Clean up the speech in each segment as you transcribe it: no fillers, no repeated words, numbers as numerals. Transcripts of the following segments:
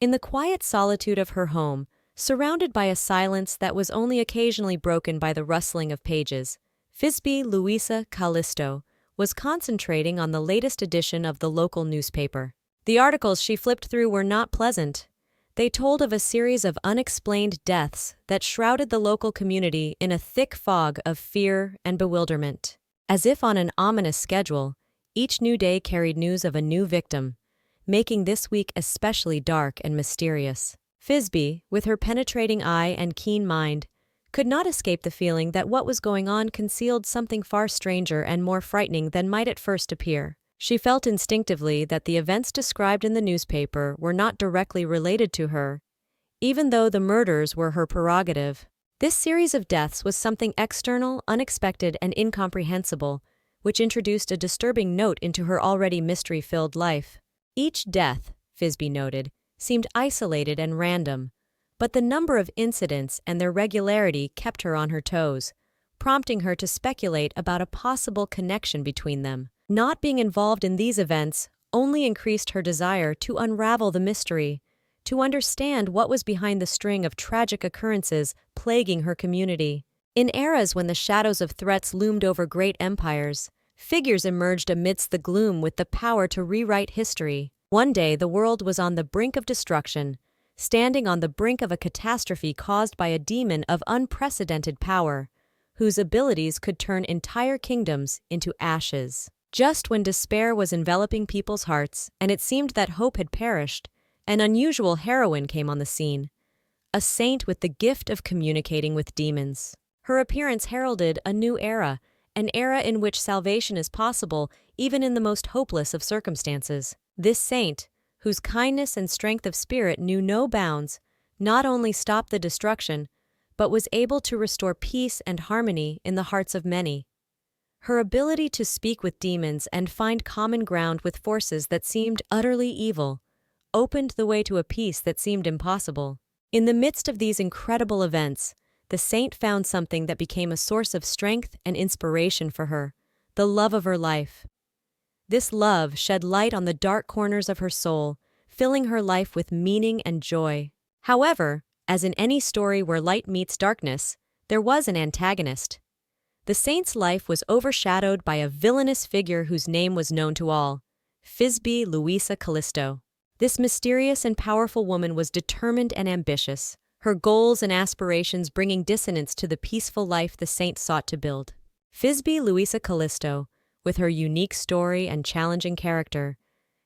In the quiet solitude of her home, surrounded by a silence that was only occasionally broken by the rustling of pages, Fisby Louisa Callisto was concentrating on the latest edition of the local newspaper. The articles she flipped through were not pleasant. They told of a series of unexplained deaths that shrouded the local community in a thick fog of fear and bewilderment. As if on an ominous schedule, each new day carried news of a new victim, making this week especially dark and mysterious. Fisby, with her penetrating eye and keen mind, could not escape the feeling that what was going on concealed something far stranger and more frightening than might at first appear. She felt instinctively that the events described in the newspaper were not directly related to her, even though the murders were her prerogative. This series of deaths was something external, unexpected, and incomprehensible, which introduced a disturbing note into her already mystery-filled life. Each death, Fisby noted, seemed isolated and random, but the number of incidents and their regularity kept her on her toes, prompting her to speculate about a possible connection between them. Not being involved in these events only increased her desire to unravel the mystery, to understand what was behind the string of tragic occurrences plaguing her community. In eras when the shadows of threats loomed over great empires, figures emerged amidst the gloom with the power to rewrite history. One day the world was on the brink of destruction, standing on the brink of a catastrophe caused by a demon of unprecedented power, whose abilities could turn entire kingdoms into ashes. Just when despair was enveloping people's hearts and it seemed that hope had perished, an unusual heroine came on the scene, a saint with the gift of communicating with demons. Her appearance heralded a new era, an era in which salvation is possible even in the most hopeless of circumstances. This saint, whose kindness and strength of spirit knew no bounds, not only stopped the destruction, but was able to restore peace and harmony in the hearts of many. Her ability to speak with demons and find common ground with forces that seemed utterly evil opened the way to a peace that seemed impossible. In the midst of these incredible events, the saint found something that became a source of strength and inspiration for her, the love of her life. This love shed light on the dark corners of her soul, filling her life with meaning and joy. However, as in any story where light meets darkness, there was an antagonist. The saint's life was overshadowed by a villainous figure whose name was known to all, Fisby Louisa Callisto. This mysterious and powerful woman was determined and ambitious, her goals and aspirations bringing dissonance to the peaceful life the saint sought to build. Fisby Louisa Callisto, with her unique story and challenging character,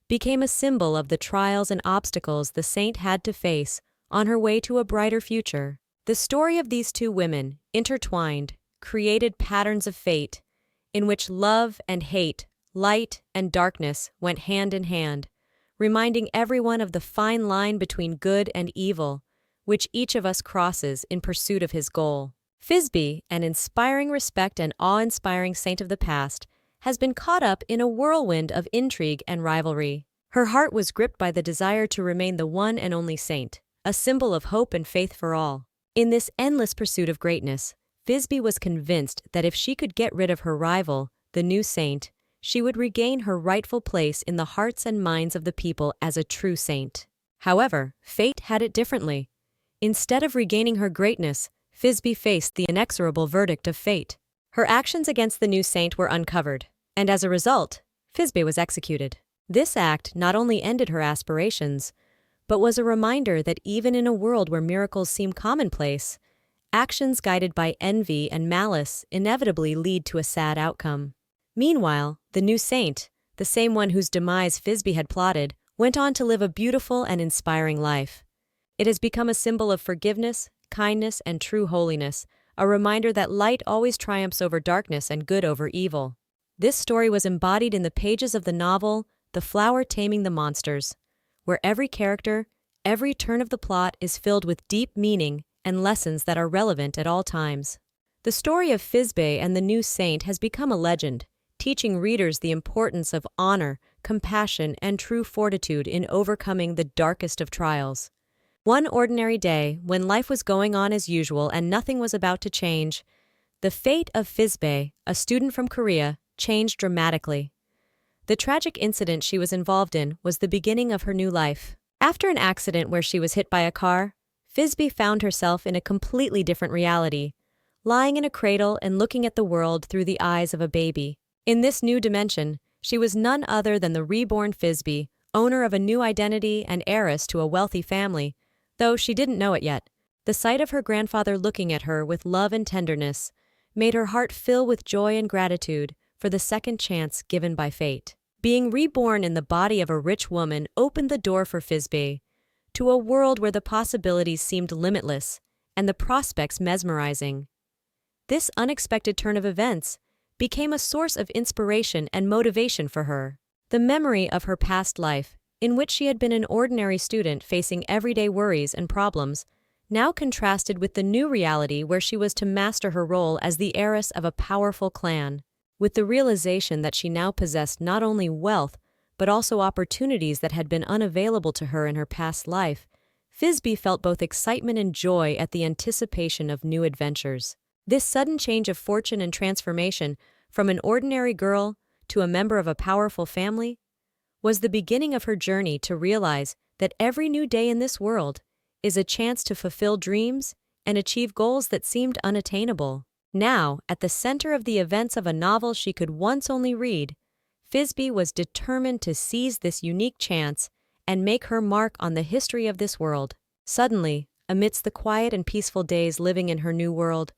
became a symbol of the trials and obstacles the saint had to face on her way to a brighter future. The story of these two women, intertwined, created patterns of fate, in which love and hate, light and darkness went hand in hand, reminding everyone of the fine line between good and evil, which each of us crosses in pursuit of his goal. Fisby, an inspiring respect and awe-inspiring saint of the past, has been caught up in a whirlwind of intrigue and rivalry. Her heart was gripped by the desire to remain the one and only saint, a symbol of hope and faith for all. In this endless pursuit of greatness, Fisby was convinced that if she could get rid of her rival, the new saint, she would regain her rightful place in the hearts and minds of the people as a true saint. However, fate had it differently. Instead of regaining her greatness, Fisby faced the inexorable verdict of fate. Her actions against the new saint were uncovered, and as a result, Fisby was executed. This act not only ended her aspirations, but was a reminder that even in a world where miracles seem commonplace, actions guided by envy and malice inevitably lead to a sad outcome. Meanwhile, the new saint, the same one whose demise Fisby had plotted, went on to live a beautiful and inspiring life. It has become a symbol of forgiveness, kindness, and true holiness, a reminder that light always triumphs over darkness and good over evil. This story was embodied in the pages of the novel The Flower Taming the Monsters, where every character, every turn of the plot is filled with deep meaning and lessons that are relevant at all times. The story of Fisby and the new saint has become a legend, teaching readers the importance of honor, compassion, and true fortitude in overcoming the darkest of trials. One ordinary day, when life was going on as usual and nothing was about to change, the fate of Fisby, a student from Korea, changed dramatically. The tragic incident she was involved in was the beginning of her new life. After an accident where she was hit by a car, Frisbee found herself in a completely different reality, lying in a cradle and looking at the world through the eyes of a baby. In this new dimension, she was none other than the reborn Frisbee, owner of a new identity and heiress to a wealthy family, though she didn't know it yet. The sight of her grandfather looking at her with love and tenderness made her heart fill with joy and gratitude for the second chance given by fate. Being reborn in the body of a rich woman opened the door for Frisbee to a world where the possibilities seemed limitless and the prospects mesmerizing. This unexpected turn of events became a source of inspiration and motivation for her. The memory of her past life, in which she had been an ordinary student facing everyday worries and problems, now contrasted with the new reality where she was to master her role as the heiress of a powerful clan. With the realization that she now possessed not only wealth, but also opportunities that had been unavailable to her in her past life, Frisbee felt both excitement and joy at the anticipation of new adventures. This sudden change of fortune and transformation from an ordinary girl to a member of a powerful family was the beginning of her journey to realize that every new day in this world is a chance to fulfill dreams and achieve goals that seemed unattainable. Now, at the center of the events of a novel she could once only read, Frisbee was determined to seize this unique chance and make her mark on the history of this world. Suddenly, amidst the quiet and peaceful days living in her new world,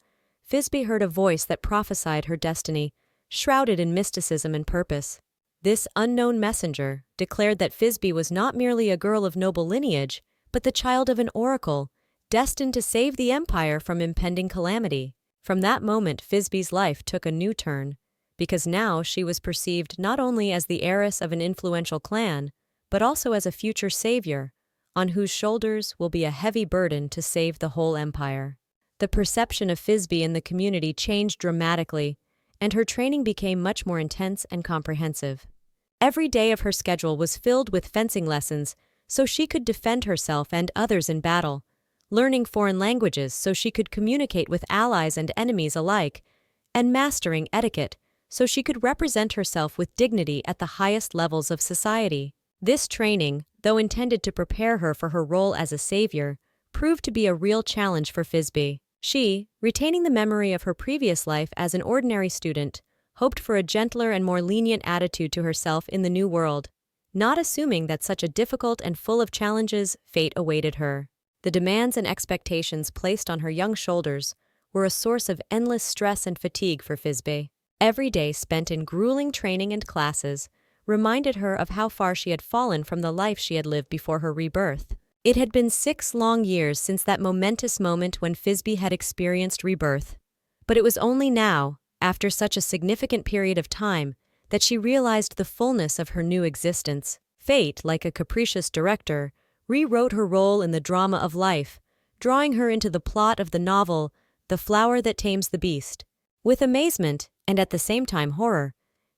Frisbee heard a voice that prophesied her destiny, shrouded in mysticism and purpose. This unknown messenger declared that Frisbee was not merely a girl of noble lineage, but the child of an oracle, destined to save the empire from impending calamity. From that moment, Frisbee's life took a new turn, because now she was perceived not only as the heiress of an influential clan, but also as a future savior, on whose shoulders will be a heavy burden to save the whole empire. The perception of Frisbee in the community changed dramatically, and her training became much more intense and comprehensive. Every day of her schedule was filled with fencing lessons so she could defend herself and others in battle, learning foreign languages so she could communicate with allies and enemies alike, and mastering etiquette so she could represent herself with dignity at the highest levels of society. This training, though intended to prepare her for her role as a savior, proved to be a real challenge for Frisbee. She, retaining the memory of her previous life as an ordinary student, hoped for a gentler and more lenient attitude to herself in the new world, not assuming that such a difficult and full of challenges fate awaited her. The demands and expectations placed on her young shoulders were a source of endless stress and fatigue for Frisbee. Every day spent in grueling training and classes reminded her of how far she had fallen from the life she had lived before her rebirth. It had been 6 long years since that momentous moment when Frisbee had experienced rebirth, but it was only now, after such a significant period of time, that she realized the fullness of her new existence. Fate, like a capricious director, rewrote her role in the drama of life, drawing her into the plot of the novel The Flower That Tames the Beast. With amazement, and at the same time horror,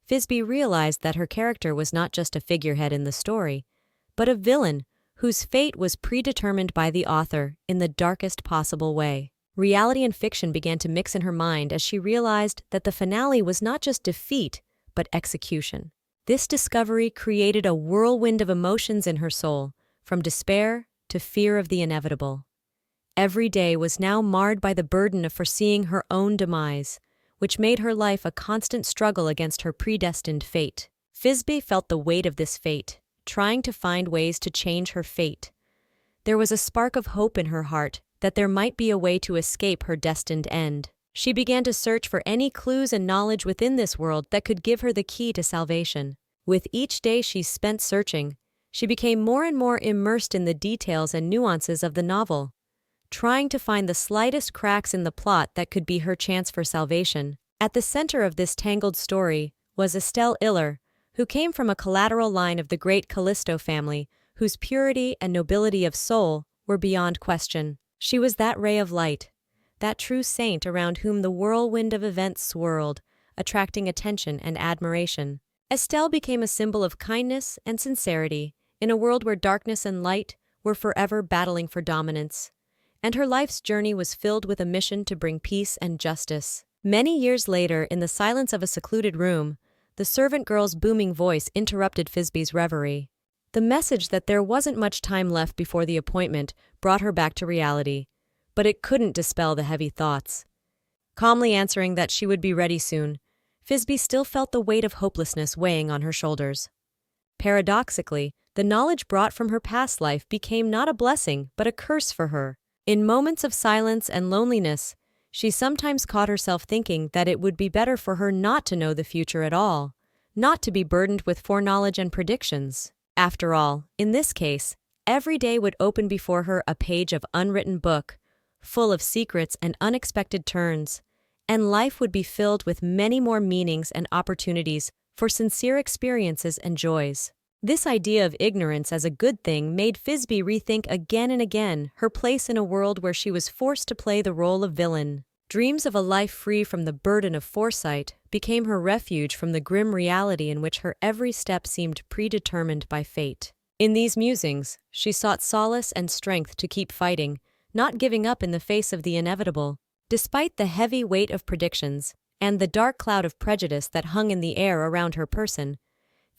Frisbee realized that her character was not just a figurehead in the story, but a villain whose fate was predetermined by the author in the darkest possible way. Reality and fiction began to mix in her mind as she realized that the finale was not just defeat, but execution. This discovery created a whirlwind of emotions in her soul, from despair to fear of the inevitable. Every day was now marred by the burden of foreseeing her own demise, which made her life a constant struggle against her predestined fate. Frisbee felt the weight of this fate, trying to find ways to change her fate. There was a spark of hope in her heart that there might be a way to escape her destined end. She began to search for any clues and knowledge within this world that could give her the key to salvation. With each day she spent searching, she became more and more immersed in the details and nuances of the novel, trying to find the slightest cracks in the plot that could be her chance for salvation. At the center of this tangled story was Estelle Iller, who came from a collateral line of the great Callisto family, whose purity and nobility of soul were beyond question. She was that ray of light, that true saint around whom the whirlwind of events swirled, attracting attention and admiration. Estelle became a symbol of kindness and sincerity in a world where darkness and light were forever battling for dominance, and her life's journey was filled with a mission to bring peace and justice. Many years later, in the silence of a secluded room, the servant girl's booming voice interrupted Frisbee's reverie. The message that there wasn't much time left before the appointment brought her back to reality, but it couldn't dispel the heavy thoughts. Calmly answering that she would be ready soon, Thisbe still felt the weight of hopelessness weighing on her shoulders. Paradoxically, the knowledge brought from her past life became not a blessing but a curse for her. In moments of silence and loneliness, she sometimes caught herself thinking that it would be better for her not to know the future at all, not to be burdened with foreknowledge and predictions. After all, in this case, every day would open before her a page of unwritten book, full of secrets and unexpected turns, and life would be filled with many more meanings and opportunities for sincere experiences and joys. This idea of ignorance as a good thing made Thisbe rethink again and again her place in a world where she was forced to play the role of villain. Dreams of a life free from the burden of foresight became her refuge from the grim reality in which her every step seemed predetermined by fate. In these musings, she sought solace and strength to keep fighting, not giving up in the face of the inevitable. Despite the heavy weight of predictions and the dark cloud of prejudice that hung in the air around her person,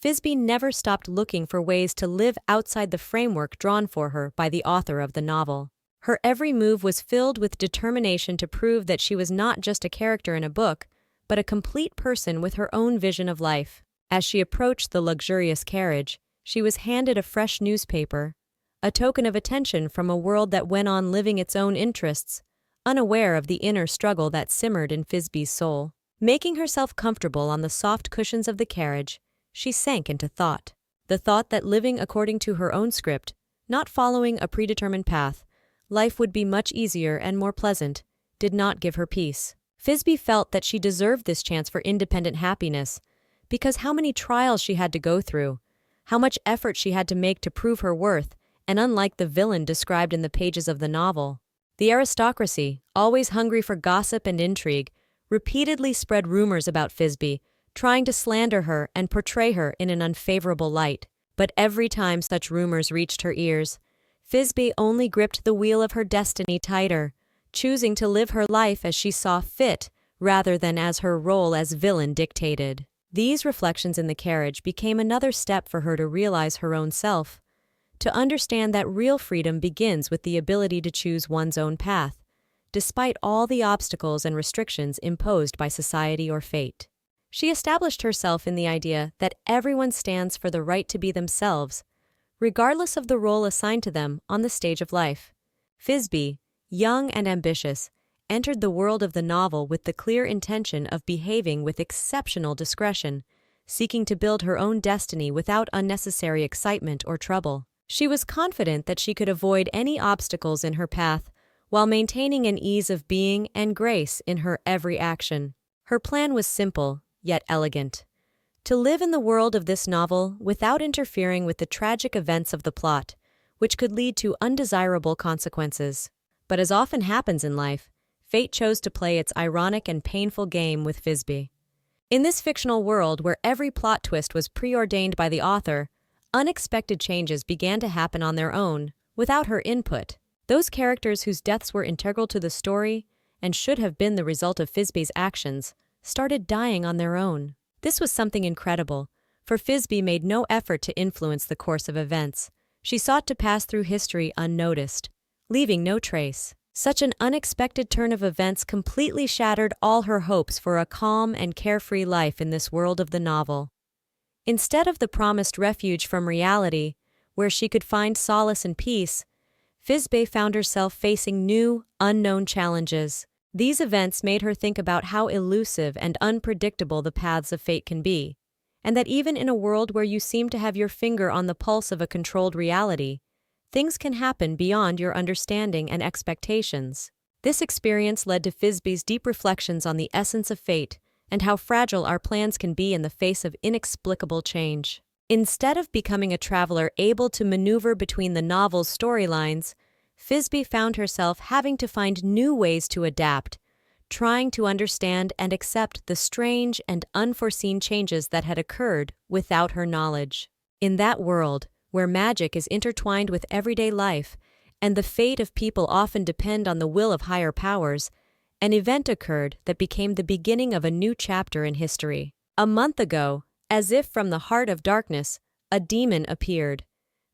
Thisbe never stopped looking for ways to live outside the framework drawn for her by the author of the novel. Her every move was filled with determination to prove that she was not just a character in a book, but a complete person with her own vision of life. As she approached the luxurious carriage, she was handed a fresh newspaper, a token of attention from a world that went on living its own interests, unaware of the inner struggle that simmered in Thisbe's soul. Making herself comfortable on the soft cushions of the carriage, she sank into thought. The thought that living according to her own script, not following a predetermined path, life would be much easier and more pleasant, did not give her peace. Thisbe felt that she deserved this chance for independent happiness, because how many trials she had to go through, how much effort she had to make to prove her worth, and unlike the villain described in the pages of the novel, the aristocracy, always hungry for gossip and intrigue, repeatedly spread rumors about Thisbe, trying to slander her and portray her in an unfavorable light. But every time such rumors reached her ears, Thisbe only gripped the wheel of her destiny tighter, choosing to live her life as she saw fit rather than as her role as villain dictated. These reflections in the carriage became another step for her to realize her own self, to understand that real freedom begins with the ability to choose one's own path, despite all the obstacles and restrictions imposed by society or fate. She established herself in the idea that everyone stands for the right to be themselves, regardless of the role assigned to them on the stage of life. Thisbe, young and ambitious, entered the world of the novel with the clear intention of behaving with exceptional discretion, seeking to build her own destiny without unnecessary excitement or trouble. She was confident that she could avoid any obstacles in her path while maintaining an ease of being and grace in her every action. Her plan was simple, yet elegant: to live in the world of this novel without interfering with the tragic events of the plot, which could lead to undesirable consequences. But as often happens in life, fate chose to play its ironic and painful game with Thisbe. In this fictional world where every plot twist was preordained by the author, unexpected changes began to happen on their own, without her input. Those characters whose deaths were integral to the story and should have been the result of Thisbe's actions started dying on their own. This was something incredible, for Thisbe made no effort to influence the course of events. She sought to pass through history unnoticed, leaving no trace. Such an unexpected turn of events completely shattered all her hopes for a calm and carefree life in this world of the novel. Instead of the promised refuge from reality, where she could find solace and peace, Thisbe found herself facing new, unknown challenges. These events made her think about how elusive and unpredictable the paths of fate can be, and that even in a world where you seem to have your finger on the pulse of a controlled reality, things can happen beyond your understanding and expectations. This experience led to Thisbe's deep reflections on the essence of fate and how fragile our plans can be in the face of inexplicable change. Instead of becoming a traveler able to maneuver between the novel's storylines, Thisbe found herself having to find new ways to adapt, trying to understand and accept the strange and unforeseen changes that had occurred without her knowledge. In that world, where magic is intertwined with everyday life, and the fate of people often depend on the will of higher powers, an event occurred that became the beginning of a new chapter in history. A month ago, as if from the heart of darkness, a demon appeared,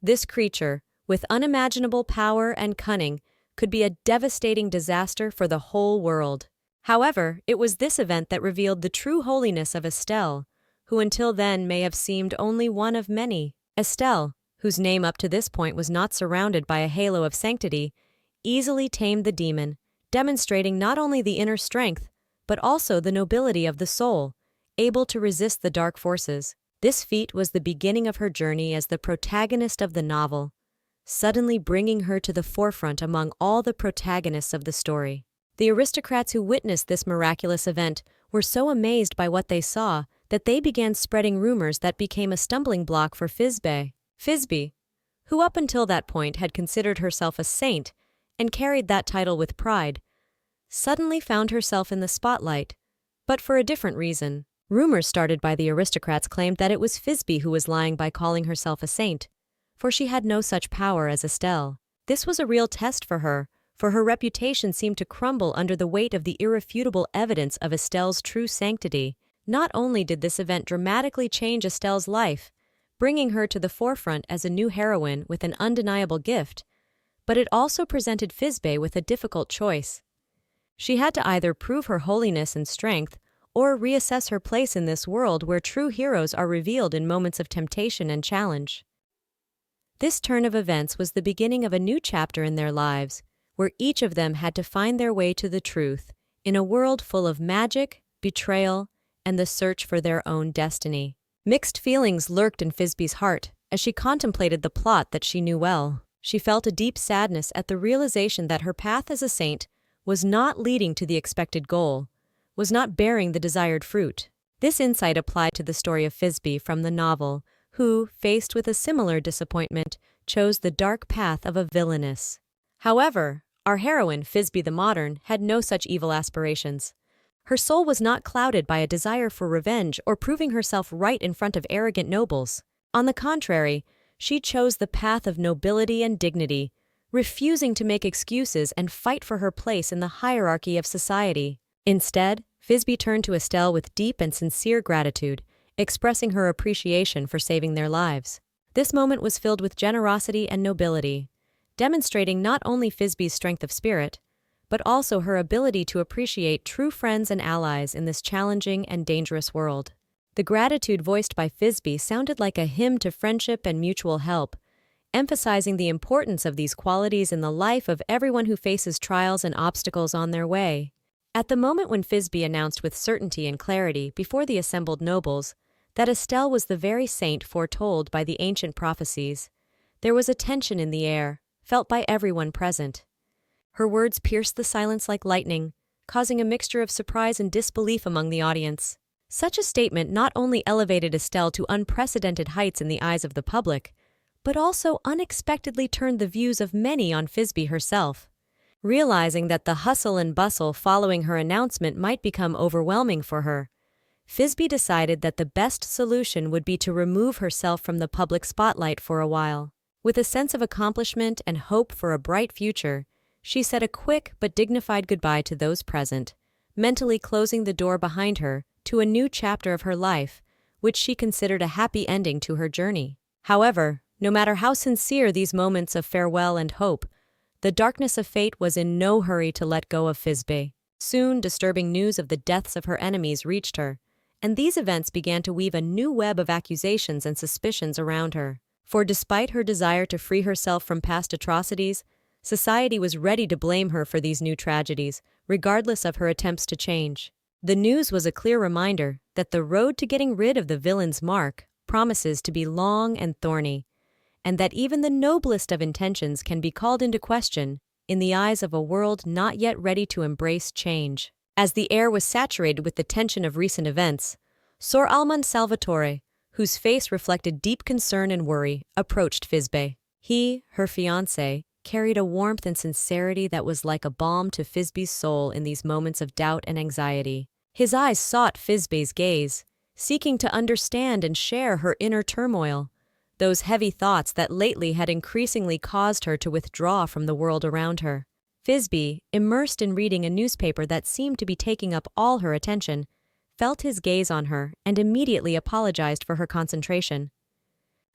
This creature, with unimaginable power and cunning, could be a devastating disaster for the whole world. However, it was this event that revealed the true holiness of Estelle, who until then may have seemed only one of many. Estelle, whose name up to this point was not surrounded by a halo of sanctity, easily tamed the demon, demonstrating not only the inner strength, but also the nobility of the soul, able to resist the dark forces. This feat was the beginning of her journey as the protagonist of the novel, suddenly bringing her to the forefront among all the protagonists of the story. The aristocrats who witnessed this miraculous event were so amazed by what they saw that they began spreading rumors that became a stumbling block for Thisbe. Thisbe, who up until that point had considered herself a saint and carried that title with pride, suddenly found herself in the spotlight, but for a different reason. Rumors started by the aristocrats claimed that it was Thisbe who was lying by calling herself a saint, for she had no such power as Estelle. This was a real test for her reputation seemed to crumble under the weight of the irrefutable evidence of Estelle's true sanctity. Not only did this event dramatically change Estelle's life, bringing her to the forefront as a new heroine with an undeniable gift, but it also presented Thisbe with a difficult choice. She had to either prove her holiness and strength or reassess her place in this world where true heroes are revealed in moments of temptation and challenge. This turn of events was the beginning of a new chapter in their lives, where each of them had to find their way to the truth, in a world full of magic, betrayal, and the search for their own destiny. Mixed feelings lurked in Thisbe's heart as she contemplated the plot that she knew well. She felt a deep sadness at the realization that her path as a saint was not leading to the expected goal, was not bearing the desired fruit. This insight applied to the story of Thisbe from the novel, who, faced with a similar disappointment, chose the dark path of a villainess. However, our heroine, Thisbe the Modern, had no such evil aspirations. Her soul was not clouded by a desire for revenge or proving herself right in front of arrogant nobles. On the contrary, she chose the path of nobility and dignity, refusing to make excuses and fight for her place in the hierarchy of society. Instead, Thisbe turned to Estelle with deep and sincere gratitude, expressing her appreciation for saving their lives. This moment was filled with generosity and nobility, demonstrating not only Thisbe's strength of spirit, but also her ability to appreciate true friends and allies in this challenging and dangerous world. The gratitude voiced by Thisbe sounded like a hymn to friendship and mutual help, emphasizing the importance of these qualities in the life of everyone who faces trials and obstacles on their way. At the moment when Thisbe announced with certainty and clarity before the assembled nobles that Estelle was the very saint foretold by the ancient prophecies, there was a tension in the air, felt by everyone present. Her words pierced the silence like lightning, causing a mixture of surprise and disbelief among the audience. Such a statement not only elevated Estelle to unprecedented heights in the eyes of the public, but also unexpectedly turned the views of many on Thisbe herself. Realizing that the hustle and bustle following her announcement might become overwhelming for her, Thisbe decided that the best solution would be to remove herself from the public spotlight for a while. With a sense of accomplishment and hope for a bright future, she said a quick but dignified goodbye to those present, mentally closing the door behind her to a new chapter of her life, which she considered a happy ending to her journey. However, no matter how sincere these moments of farewell and hope, the darkness of fate was in no hurry to let go of Thisbe. Soon, disturbing news of the deaths of her enemies reached her, and these events began to weave a new web of accusations and suspicions around her. For despite her desire to free herself from past atrocities, society was ready to blame her for these new tragedies, regardless of her attempts to change. The news was a clear reminder that the road to getting rid of the villain's mark promises to be long and thorny, and that even the noblest of intentions can be called into question in the eyes of a world not yet ready to embrace change. As the air was saturated with the tension of recent events, Sor Almond Salvatore, whose face reflected deep concern and worry, approached Thisbe. He, her fiancé, carried a warmth and sincerity that was like a balm to Thisbe's soul in these moments of doubt and anxiety. His eyes sought Thisbe's gaze, seeking to understand and share her inner turmoil, those heavy thoughts that lately had increasingly caused her to withdraw from the world around her. Thisbe, immersed in reading a newspaper that seemed to be taking up all her attention, felt his gaze on her and immediately apologized for her concentration.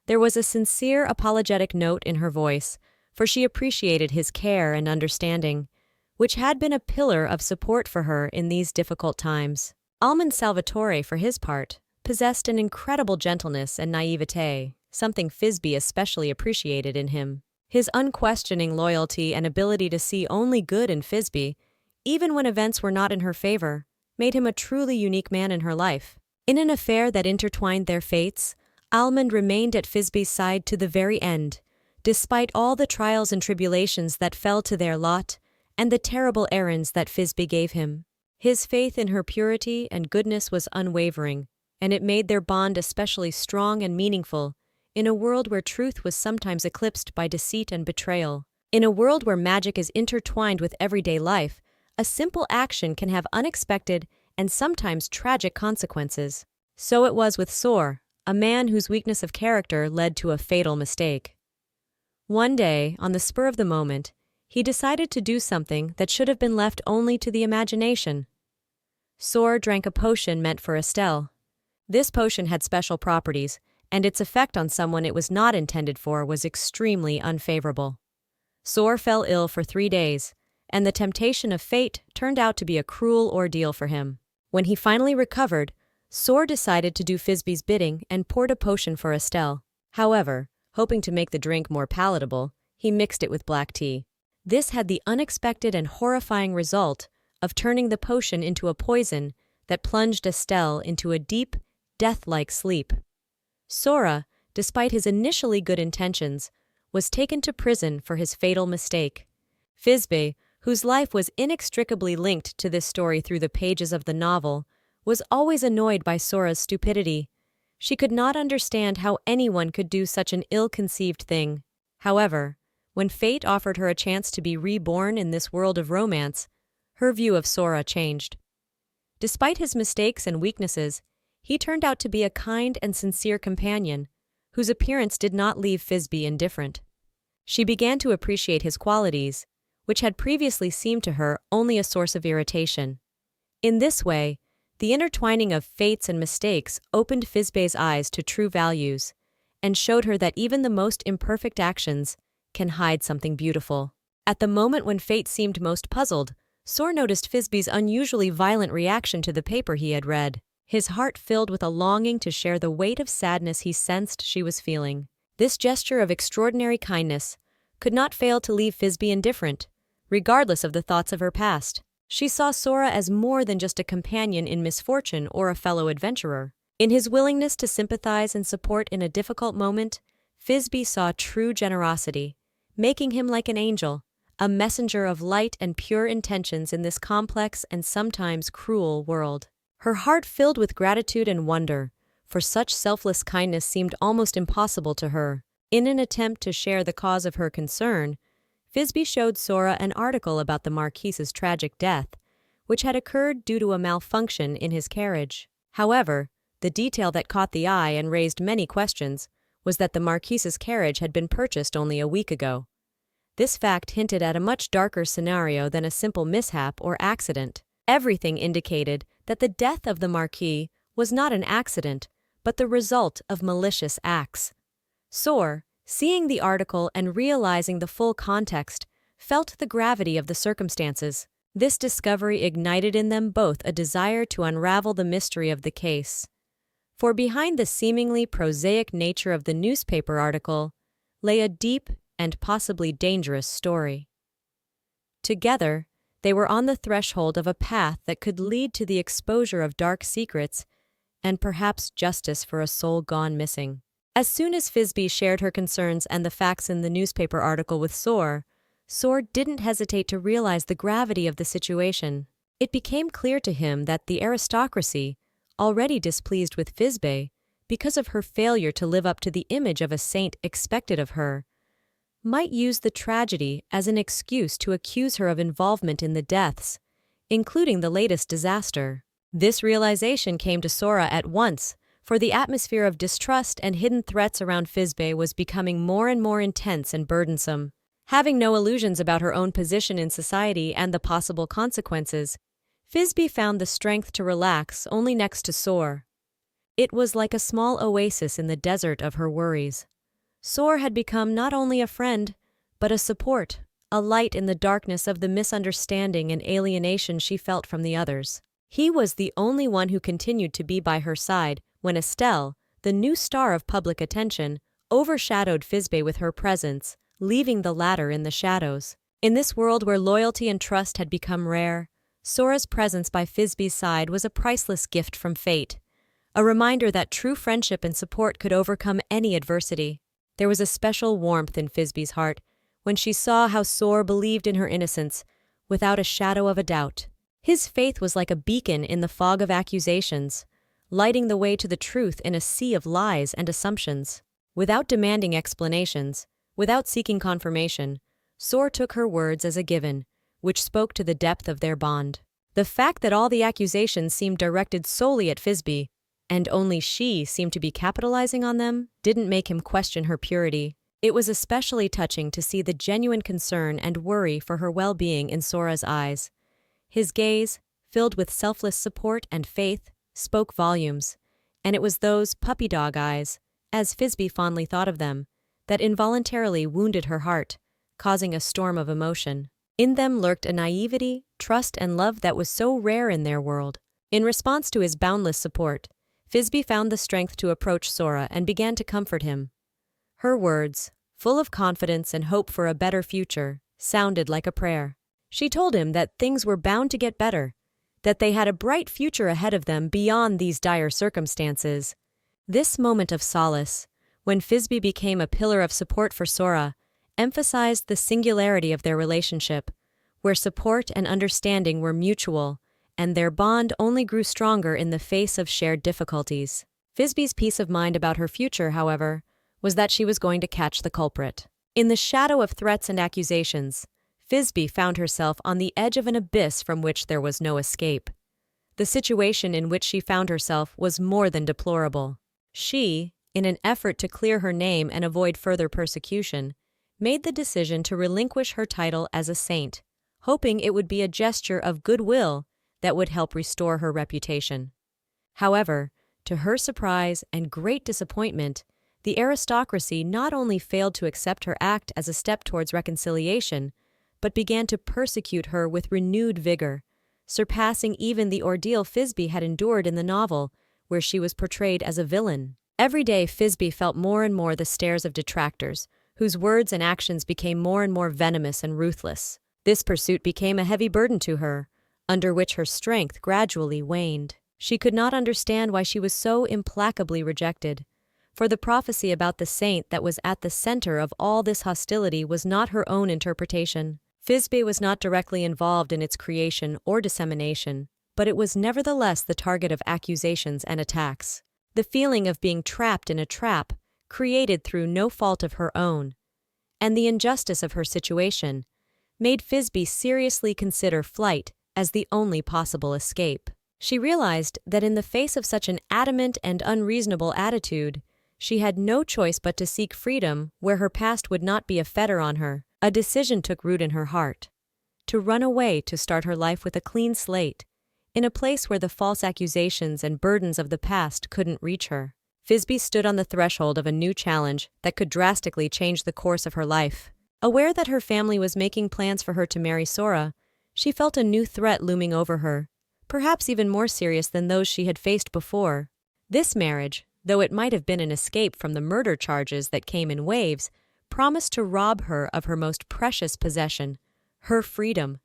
There was a sincere, apologetic note in her voice, for she appreciated his care and understanding, which had been a pillar of support for her in these difficult times. Almond Salvatore, for his part, possessed an incredible gentleness and naivete, something Thisbe especially appreciated in him. His unquestioning loyalty and ability to see only good in Thisbe, even when events were not in her favor, made him a truly unique man in her life. In an affair that intertwined their fates, Almond remained at Thisbe's side to the very end, despite all the trials and tribulations that fell to their lot and the terrible errands that Thisbe gave him. His faith in her purity and goodness was unwavering, and it made their bond especially strong and meaningful in a world where truth was sometimes eclipsed by deceit and betrayal. In a world where magic is intertwined with everyday life, a simple action can have unexpected and sometimes tragic consequences. So it was with Sor, a man whose weakness of character led to a fatal mistake. One day, on the spur of the moment, he decided to do something that should have been left only to the imagination. Sor drank a potion meant for Estelle. This potion had special properties, and its effect on someone it was not intended for was extremely unfavorable. Sor fell ill for 3 days, and the temptation of fate turned out to be a cruel ordeal for him. When he finally recovered, Sor decided to do Thisbe's bidding and poured a potion for Estelle. However, hoping to make the drink more palatable, he mixed it with black tea. This had the unexpected and horrifying result of turning the potion into a poison that plunged Estelle into a deep, death-like sleep. Sora, despite his initially good intentions, was taken to prison for his fatal mistake. Thisbe, whose life was inextricably linked to this story through the pages of the novel, was always annoyed by Sora's stupidity. She could not understand how anyone could do such an ill-conceived thing. However, when fate offered her a chance to be reborn in this world of romance, her view of Sora changed. Despite his mistakes and weaknesses, he turned out to be a kind and sincere companion, whose appearance did not leave Thisbe indifferent. She began to appreciate his qualities, which had previously seemed to her only a source of irritation. In this way, the intertwining of fates and mistakes opened Thisbe's eyes to true values, and showed her that even the most imperfect actions can hide something beautiful. At the moment when fate seemed most puzzled, Sor noticed Thisbe's unusually violent reaction to the paper he had read. His heart filled with a longing to share the weight of sadness he sensed she was feeling. This gesture of extraordinary kindness could not fail to leave Thisbe indifferent, regardless of the thoughts of her past. She saw Sora as more than just a companion in misfortune or a fellow adventurer. In his willingness to sympathize and support in a difficult moment, Thisbe saw true generosity, making him like an angel, a messenger of light and pure intentions in this complex and sometimes cruel world. Her heart filled with gratitude and wonder, for such selfless kindness seemed almost impossible to her. In an attempt to share the cause of her concern, Thisbe showed Sora an article about the Marquise's tragic death, which had occurred due to a malfunction in his carriage. However, the detail that caught the eye and raised many questions was that the Marquise's carriage had been purchased only a week ago. This fact hinted at a much darker scenario than a simple mishap or accident. Everything indicated that the death of the Marquis was not an accident, but the result of malicious acts. Sor, seeing the article and realizing the full context, felt the gravity of the circumstances. This discovery ignited in them both a desire to unravel the mystery of the case. For behind the seemingly prosaic nature of the newspaper article lay a deep and possibly dangerous story. Together, they were on the threshold of a path that could lead to the exposure of dark secrets and perhaps justice for a soul gone missing. As soon as Thisbe shared her concerns and the facts in the newspaper article with Sor didn't hesitate to realize the gravity of the situation. It became clear to him that the aristocracy, already displeased with Thisbe because of her failure to live up to the image of a saint expected of her, might use the tragedy as an excuse to accuse her of involvement in the deaths, including the latest disaster. This realization came to Sora at once, for the atmosphere of distrust and hidden threats around Thisbe was becoming more and more intense and burdensome. Having no illusions about her own position in society and the possible consequences, Thisbe found the strength to relax only next to Sor. It was like a small oasis in the desert of her worries. Sora had become not only a friend, but a support, a light in the darkness of the misunderstanding and alienation she felt from the others. He was the only one who continued to be by her side when Estelle, the new star of public attention, overshadowed Fizbe with her presence, leaving the latter in the shadows. In this world where loyalty and trust had become rare, Sora's presence by Fizbe's side was a priceless gift from fate, a reminder that true friendship and support could overcome any adversity. There was a special warmth in Fizbe's heart when she saw how Sora believed in her innocence, without a shadow of a doubt. His faith was like a beacon in the fog of accusations, lighting the way to the truth in a sea of lies and assumptions. Without demanding explanations, without seeking confirmation, Sora took her words as a given, which spoke to the depth of their bond. The fact that all the accusations seemed directed solely at Fizbe, and only she seemed to be capitalizing on them, didn't make him question her purity. It was especially touching to see the genuine concern and worry for her well-being in Sora's eyes. His gaze, filled with selfless support and faith, spoke volumes, and it was those puppy dog eyes, as Fizbe fondly thought of them, that involuntarily wounded her heart, causing a storm of emotion. In them lurked a naivety, trust, and love that was so rare in their world. In response to his boundless support, Fizbe found the strength to approach Sora and began to comfort him. Her words, full of confidence and hope for a better future, sounded like a prayer. She told him that things were bound to get better, that they had a bright future ahead of them beyond these dire circumstances. This moment of solace, when Fizbe became a pillar of support for Sora, emphasized the singularity of their relationship, where support and understanding were mutual, and their bond only grew stronger in the face of shared difficulties. Fizbe's peace of mind about her future, however, was that she was going to catch the culprit. In the shadow of threats and accusations, Fizbe found herself on the edge of an abyss from which there was no escape. The situation in which she found herself was more than deplorable. She, in an effort to clear her name and avoid further persecution, made the decision to relinquish her title as a saint, hoping it would be a gesture of goodwill that would help restore her reputation. However, to her surprise and great disappointment, the aristocracy not only failed to accept her act as a step towards reconciliation, but began to persecute her with renewed vigor, surpassing even the ordeal Fizbe had endured in the novel, where she was portrayed as a villain. Every day Fizbe felt more and more the stares of detractors, whose words and actions became more and more venomous and ruthless. This pursuit became a heavy burden to her, under which her strength gradually waned. She could not understand why she was so implacably rejected, for the prophecy about the saint that was at the center of all this hostility was not her own interpretation. Fizbe was not directly involved in its creation or dissemination, but it was nevertheless the target of accusations and attacks. The feeling of being trapped in a trap, created through no fault of her own, and the injustice of her situation, made Fizbe seriously consider flight as the only possible escape. She realized that in the face of such an adamant and unreasonable attitude, she had no choice but to seek freedom where her past would not be a fetter on her. A decision took root in her heart: to run away to start her life with a clean slate, in a place where the false accusations and burdens of the past couldn't reach her. Fizbe stood on the threshold of a new challenge that could drastically change the course of her life. Aware that her family was making plans for her to marry Sora, she felt a new threat looming over her, perhaps even more serious than those she had faced before. This marriage, though it might have been an escape from the murder charges that came in waves, promised to rob her of her most precious possession, her freedom.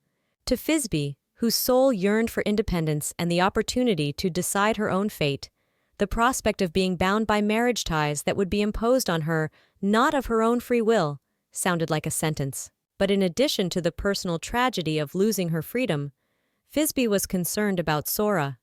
To Fizbe, whose soul yearned for independence and the opportunity to decide her own fate, the prospect of being bound by marriage ties that would be imposed on her, not of her own free will, sounded like a sentence. But in addition to the personal tragedy of losing her freedom, Fizbe was concerned about Sora.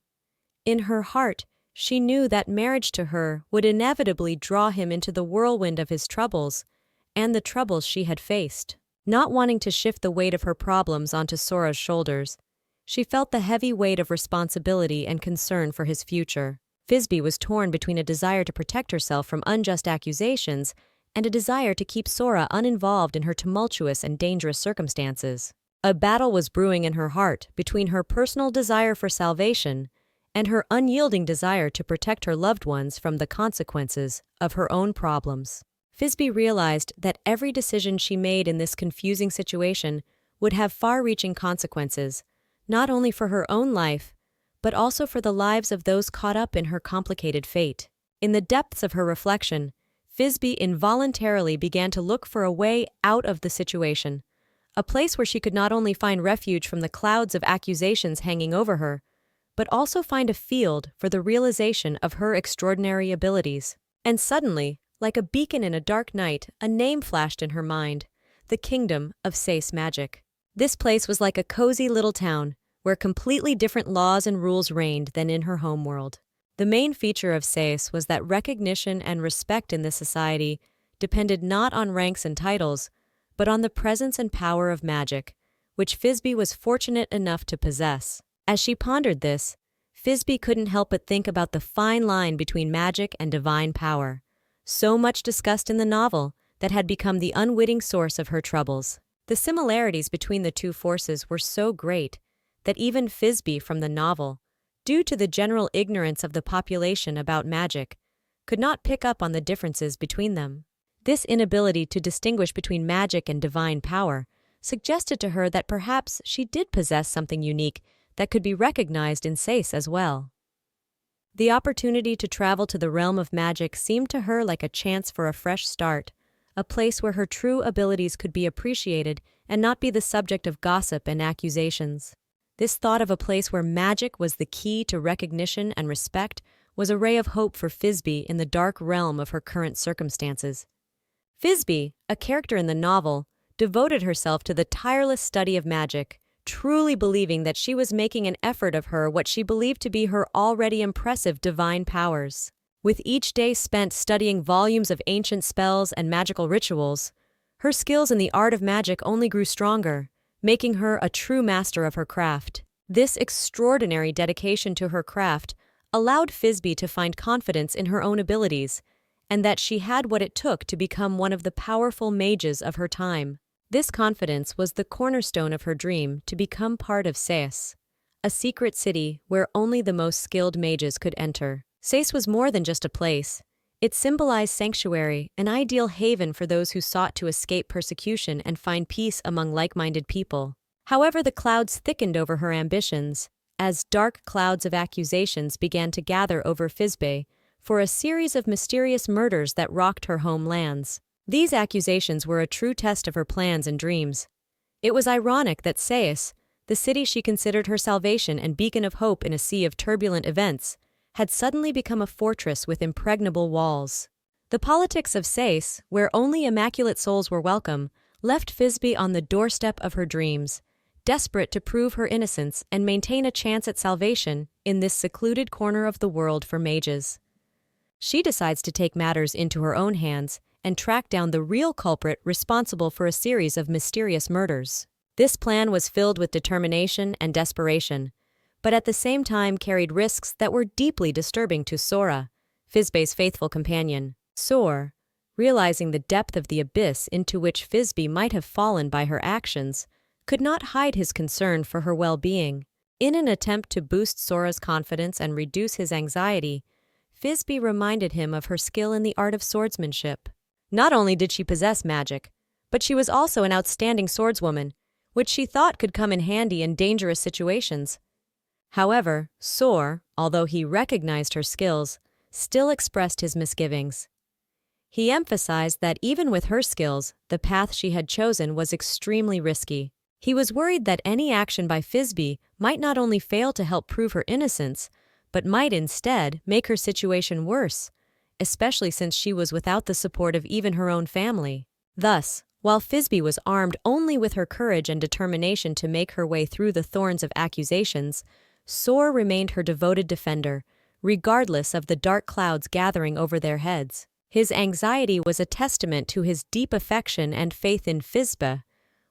In her heart, she knew that marriage to her would inevitably draw him into the whirlwind of his troubles, and the troubles she had faced. Not wanting to shift the weight of her problems onto Sora's shoulders, she felt the heavy weight of responsibility and concern for his future. Fizbe was torn between a desire to protect herself from unjust accusations and a desire to keep Sora uninvolved in her tumultuous and dangerous circumstances. A battle was brewing in her heart between her personal desire for salvation and her unyielding desire to protect her loved ones from the consequences of her own problems. Fisby realized that every decision she made in this confusing situation would have far-reaching consequences, not only for her own life, but also for the lives of those caught up in her complicated fate. In the depths of her reflection, Fisby involuntarily began to look for a way out of the situation, a place where she could not only find refuge from the clouds of accusations hanging over her, but also find a field for the realization of her extraordinary abilities. And suddenly, like a beacon in a dark night, a name flashed in her mind: the kingdom of Sais magic. This place was like a cozy little town, where completely different laws and rules reigned than in her homeworld. The main feature of Sais was that recognition and respect in this society depended not on ranks and titles, but on the presence and power of magic, which Fisby was fortunate enough to possess. As she pondered this, Fisby couldn't help but think about the fine line between magic and divine power, so much discussed in the novel that had become the unwitting source of her troubles. The similarities between the two forces were so great that even Fisby from the novel, due to the general ignorance of the population about magic, could not pick up on the differences between them. This inability to distinguish between magic and divine power suggested to her that perhaps she did possess something unique that could be recognized in Sais as well. The opportunity to travel to the realm of magic seemed to her like a chance for a fresh start, a place where her true abilities could be appreciated and not be the subject of gossip and accusations. This thought of a place where magic was the key to recognition and respect was a ray of hope for Fisby in the dark realm of her current circumstances. Fisby, a character in the novel, devoted herself to the tireless study of magic, truly believing that she was making an effort of her what she believed to be her already impressive divine powers. With each day spent studying volumes of ancient spells and magical rituals, her skills in the art of magic only grew stronger, making her a true master of her craft. This extraordinary dedication to her craft allowed Fisby to find confidence in her own abilities, and that she had what it took to become one of the powerful mages of her time. This confidence was the cornerstone of her dream to become part of Sais, a secret city where only the most skilled mages could enter. Sais was more than just a place. It symbolized sanctuary, an ideal haven for those who sought to escape persecution and find peace among like-minded people. However, the clouds thickened over her ambitions, as dark clouds of accusations began to gather over Fisby for a series of mysterious murders that rocked her homelands. These accusations were a true test of her plans and dreams. It was ironic that Sais, the city she considered her salvation and beacon of hope in a sea of turbulent events, had suddenly become a fortress with impregnable walls. The politics of Sais, where only immaculate souls were welcome, left Fisby on the doorstep of her dreams, desperate to prove her innocence and maintain a chance at salvation in this secluded corner of the world for mages. She decides to take matters into her own hands and track down the real culprit responsible for a series of mysterious murders. This plan was filled with determination and desperation, but at the same time carried risks that were deeply disturbing to Sora, Fisby's faithful companion. Sora, realizing the depth of the abyss into which Fisby might have fallen by her actions, could not hide his concern for her well-being. In an attempt to boost Sora's confidence and reduce his anxiety, Fisby reminded him of her skill in the art of swordsmanship. Not only did she possess magic, but she was also an outstanding swordswoman, which she thought could come in handy in dangerous situations. However, Sora, although he recognized her skills, still expressed his misgivings. He emphasized that even with her skills, the path she had chosen was extremely risky. He was worried that any action by Fisby might not only fail to help prove her innocence, but might instead make her situation worse, especially since she was without the support of even her own family. Thus, while Fisby was armed only with her courage and determination to make her way through the thorns of accusations, Sora remained her devoted defender, regardless of the dark clouds gathering over their heads. His anxiety was a testament to his deep affection and faith in Fisby,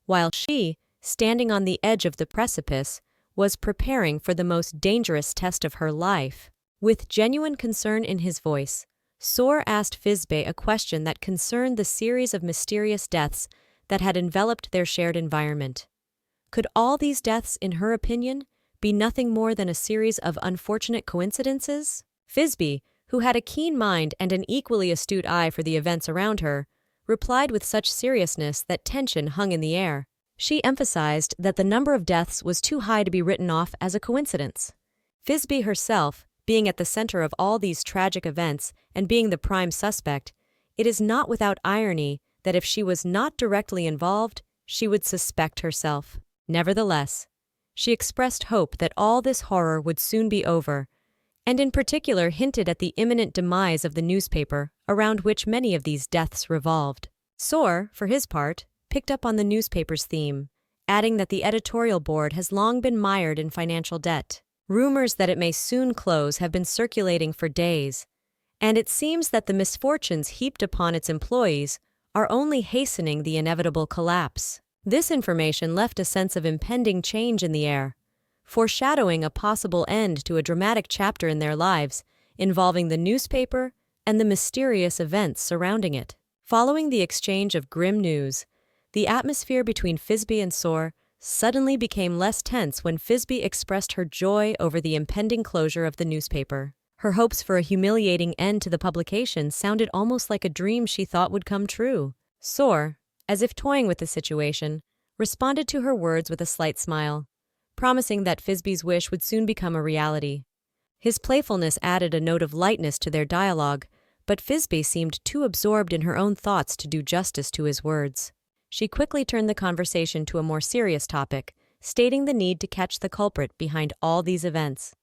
while she, standing on the edge of the precipice, was preparing for the most dangerous test of her life. With genuine concern in his voice, Sora asked Fisby a question that concerned the series of mysterious deaths that had enveloped their shared environment. Could all these deaths, in her opinion, be nothing more than a series of unfortunate coincidences? Fisby, who had a keen mind and an equally astute eye for the events around her, replied with such seriousness that tension hung in the air. She emphasized that the number of deaths was too high to be written off as a coincidence. Thisbe herself, being at the center of all these tragic events and being the prime suspect, it is not without irony that if she was not directly involved, she would suspect herself. Nevertheless, she expressed hope that all this horror would soon be over, and in particular hinted at the imminent demise of the newspaper around which many of these deaths revolved. Sor, for his part, picked up on the newspaper's theme, adding that the editorial board has long been mired in financial debt. Rumors that it may soon close have been circulating for days, and it seems that the misfortunes heaped upon its employees are only hastening the inevitable collapse. This information left a sense of impending change in the air, foreshadowing a possible end to a dramatic chapter in their lives involving the newspaper and the mysterious events surrounding it. Following the exchange of grim news, the atmosphere between Thisbe and Sor suddenly became less tense when Thisbe expressed her joy over the impending closure of the newspaper. Her hopes for a humiliating end to the publication sounded almost like a dream she thought would come true. Sor, as if toying with the situation, responded to her words with a slight smile, promising that Thisbe's wish would soon become a reality. His playfulness added a note of lightness to their dialogue, but Thisbe seemed too absorbed in her own thoughts to do justice to his words. She quickly turned the conversation to a more serious topic, stating the need to catch the culprit behind all these events.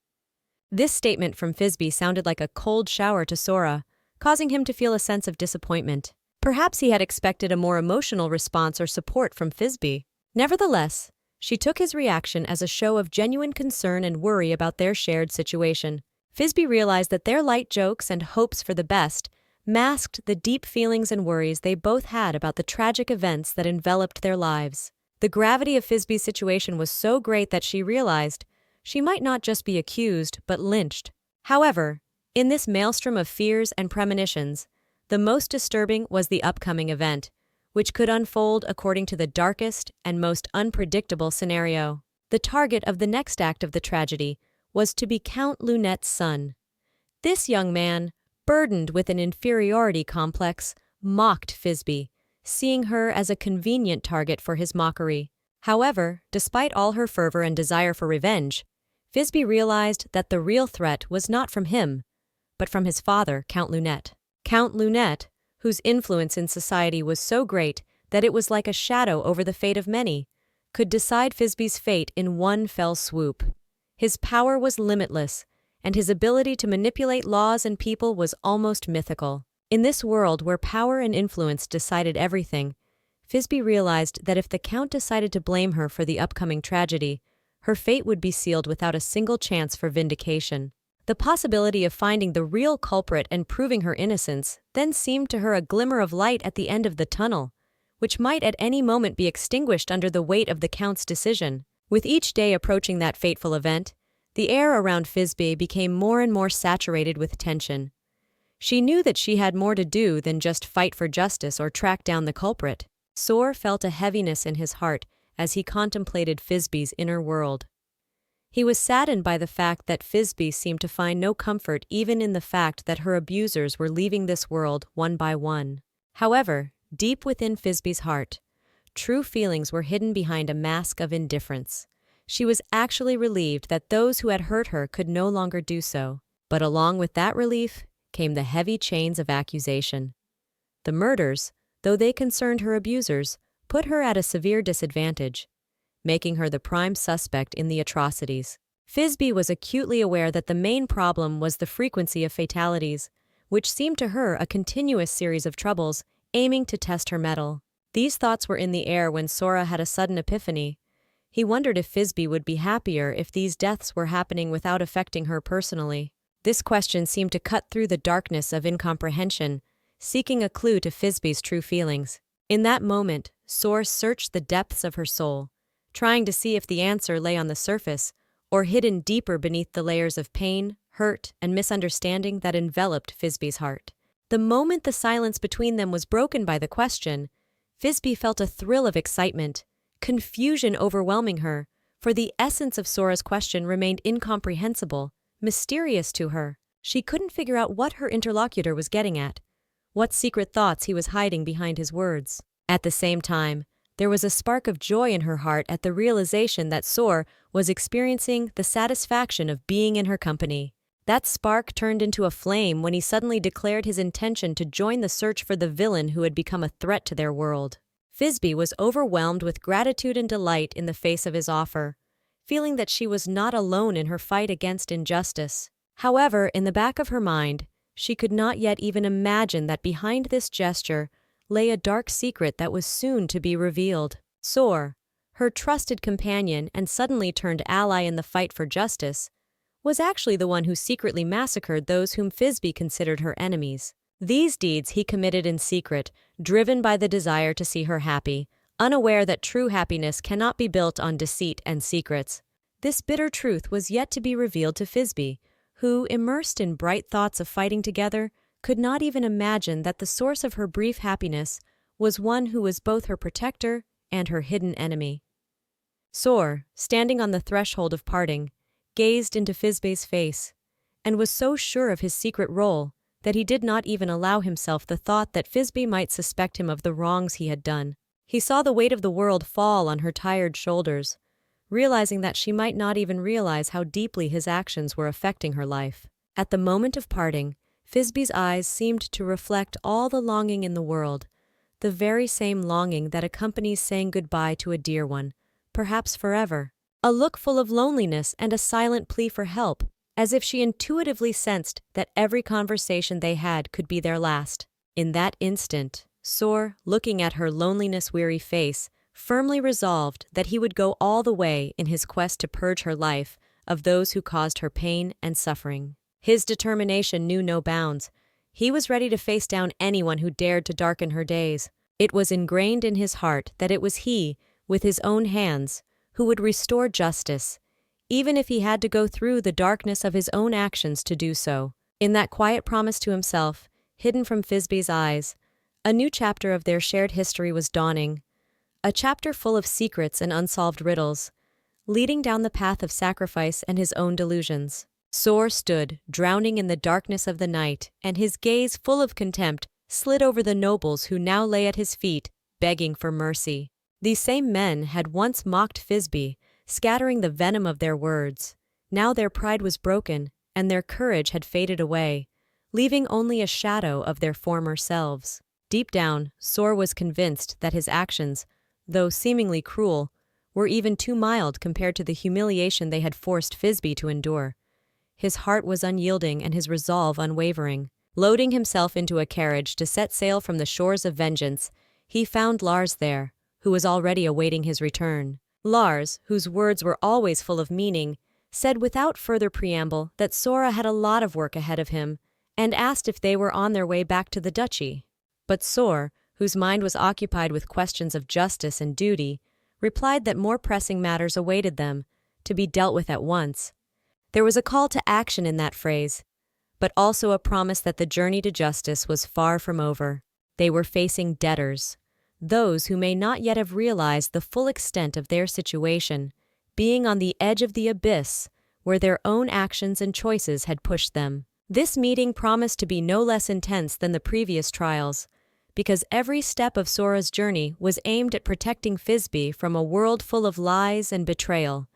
This statement from Thisbe sounded like a cold shower to Sora, causing him to feel a sense of disappointment. Perhaps he had expected a more emotional response or support from Thisbe. Nevertheless, she took his reaction as a show of genuine concern and worry about their shared situation. Thisbe realized that their light jokes and hopes for the best masked the deep feelings and worries they both had about the tragic events that enveloped their lives. The gravity of Thisbe's situation was so great that she realized she might not just be accused, but lynched. However, in this maelstrom of fears and premonitions, the most disturbing was the upcoming event, which could unfold according to the darkest and most unpredictable scenario. The target of the next act of the tragedy was to be Count Lunette's son. This young man, burdened with an inferiority complex, mocked Thisbe, seeing her as a convenient target for his mockery. However, despite all her fervor and desire for revenge, Thisbe realized that the real threat was not from him, but from his father, Count Lunette. Count Lunette, whose influence in society was so great that it was like a shadow over the fate of many, could decide Thisbe's fate in one fell swoop. His power was limitless, and his ability to manipulate laws and people was almost mythical. In this world where power and influence decided everything, Thisbe realized that if the Count decided to blame her for the upcoming tragedy, her fate would be sealed without a single chance for vindication. The possibility of finding the real culprit and proving her innocence then seemed to her a glimmer of light at the end of the tunnel, which might at any moment be extinguished under the weight of the Count's decision. With each day approaching that fateful event, the air around Thisbe became more and more saturated with tension. She knew that she had more to do than just fight for justice or track down the culprit. Sor felt a heaviness in his heart as he contemplated Thisbe's inner world. He was saddened by the fact that Thisbe seemed to find no comfort even in the fact that her abusers were leaving this world one by one. However, deep within Thisbe's heart, true feelings were hidden behind a mask of indifference. She was actually relieved that those who had hurt her could no longer do so. But along with that relief came the heavy chains of accusation. The murders, though they concerned her abusers, put her at a severe disadvantage, making her the prime suspect in the atrocities. Thisbe was acutely aware that the main problem was the frequency of fatalities, which seemed to her a continuous series of troubles aiming to test her mettle. These thoughts were in the air when Sora had a sudden epiphany. He wondered if Thisbe would be happier if these deaths were happening without affecting her personally. This question seemed to cut through the darkness of incomprehension, seeking a clue to Thisbe's true feelings. In that moment, Sora searched the depths of her soul, trying to see if the answer lay on the surface or hidden deeper beneath the layers of pain, hurt, and misunderstanding that enveloped Thisbe's heart. The moment the silence between them was broken by the question, Thisbe felt a thrill of excitement, confusion overwhelming her, for the essence of Sora's question remained incomprehensible, mysterious to her. She couldn't figure out what her interlocutor was getting at, what secret thoughts he was hiding behind his words. At the same time, there was a spark of joy in her heart at the realization that Sor was experiencing the satisfaction of being in her company. That spark turned into a flame when he suddenly declared his intention to join the search for the villain who had become a threat to their world. Thisbe was overwhelmed with gratitude and delight in the face of his offer, feeling that she was not alone in her fight against injustice. However, in the back of her mind, she could not yet even imagine that behind this gesture lay a dark secret that was soon to be revealed. Sor, her trusted companion and suddenly turned ally in the fight for justice, was actually the one who secretly massacred those whom Thisbe considered her enemies. These deeds he committed in secret, driven by the desire to see her happy, unaware that true happiness cannot be built on deceit and secrets. This bitter truth was yet to be revealed to Thisbe, who, immersed in bright thoughts of fighting together, could not even imagine that the source of her brief happiness was one who was both her protector and her hidden enemy. Sor, standing on the threshold of parting, gazed into Thisbe's face, and was so sure of his secret role that he did not even allow himself the thought that Thisbe might suspect him of the wrongs he had done. He saw the weight of the world fall on her tired shoulders, realizing that she might not even realize how deeply his actions were affecting her life. At the moment of parting, Thisbe's eyes seemed to reflect all the longing in the world, the very same longing that accompanies saying goodbye to a dear one, perhaps forever. A look full of loneliness and a silent plea for help, as if she intuitively sensed that every conversation they had could be their last. In that instant, Sor, looking at her loneliness-weary face, firmly resolved that he would go all the way in his quest to purge her life of those who caused her pain and suffering. His determination knew no bounds. He was ready to face down anyone who dared to darken her days. It was ingrained in his heart that it was he, with his own hands, who would restore justice, even if he had to go through the darkness of his own actions to do so. In that quiet promise to himself, hidden from Thisbe's eyes, a new chapter of their shared history was dawning, a chapter full of secrets and unsolved riddles, leading down the path of sacrifice and his own delusions. Sor stood, drowning in the darkness of the night, and his gaze, full of contempt, slid over the nobles who now lay at his feet, begging for mercy. These same men had once mocked Thisbe, scattering the venom of their words. Now their pride was broken, and their courage had faded away, leaving only a shadow of their former selves. Deep down, Sor was convinced that his actions, though seemingly cruel, were even too mild compared to the humiliation they had forced Thisbe to endure. His heart was unyielding and his resolve unwavering. Loading himself into a carriage to set sail from the shores of vengeance, he found Lars there, who was already awaiting his return. Lars, whose words were always full of meaning, said without further preamble that Sora had a lot of work ahead of him, and asked if they were on their way back to the duchy. But Sor, whose mind was occupied with questions of justice and duty, replied that more pressing matters awaited them, to be dealt with at once. There was a call to action in that phrase, but also a promise that the journey to justice was far from over. They were facing debtors, those who may not yet have realized the full extent of their situation, being on the edge of the abyss where their own actions and choices had pushed them. This meeting promised to be no less intense than the previous trials, because every step of Sora's journey was aimed at protecting Thisbe from a world full of lies and betrayal,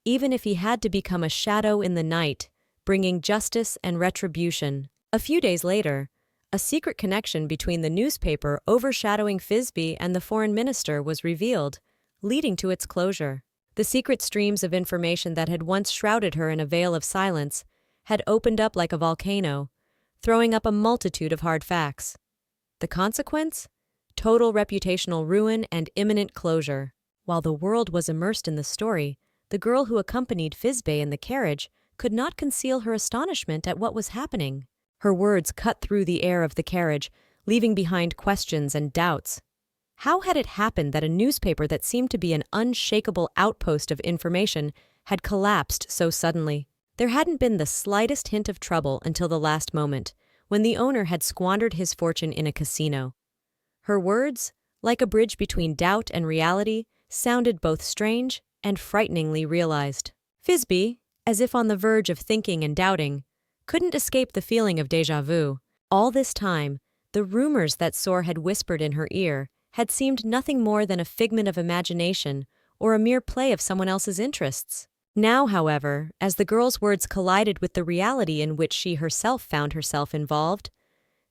even if he had to become a shadow in the night, bringing justice and retribution. A few days later, a secret connection between the newspaper overshadowing Thisbe and the foreign minister was revealed, leading to its closure. The secret streams of information that had once shrouded her in a veil of silence had opened up like a volcano, throwing up a multitude of hard facts. The consequence? Total reputational ruin and imminent closure. While the world was immersed in the story, the girl who accompanied Thisbe in the carriage could not conceal her astonishment at what was happening. Her words cut through the air of the carriage, leaving behind questions and doubts. How had it happened that a newspaper that seemed to be an unshakable outpost of information had collapsed so suddenly? There hadn't been the slightest hint of trouble until the last moment, when the owner had squandered his fortune in a casino. Her words, like a bridge between doubt and reality, sounded both strange and frighteningly realized. Thisbe, as if on the verge of thinking and doubting, couldn't escape the feeling of déjà vu. All this time, The rumors that Soar had whispered in her ear had seemed nothing more than a figment of imagination or a mere play of someone else's interests. Now, however, as the girl's words collided with the reality in which she herself found herself involved,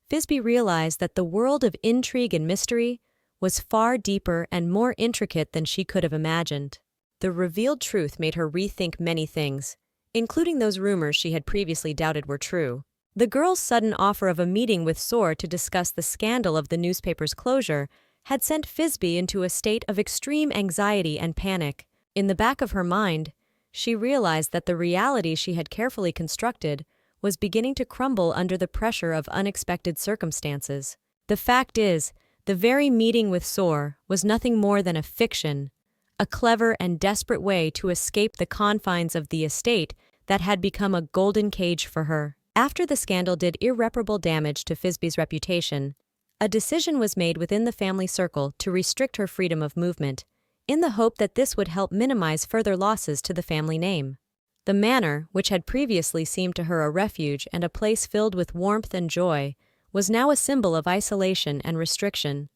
Thisbe realized that the world of intrigue and mystery was far deeper and more intricate than she could have imagined. The revealed truth made her rethink many things, including those rumors she had previously doubted were true. The girl's sudden offer of a meeting with Soar to discuss the scandal of the newspaper's closure had sent Thisbe into a state of extreme anxiety and panic. In the back of her mind, she realized that the reality she had carefully constructed was beginning to crumble under the pressure of unexpected circumstances. The fact is, the very meeting with Soar was nothing more than a fiction, a clever and desperate way to escape the confines of the estate that had become a golden cage for her. After the scandal did irreparable damage to Thisbe's reputation, a decision was made within the family circle to restrict her freedom of movement, in the hope that this would help minimize further losses to the family name. The manor, which had previously seemed to her a refuge and a place filled with warmth and joy, was now a symbol of isolation and restriction.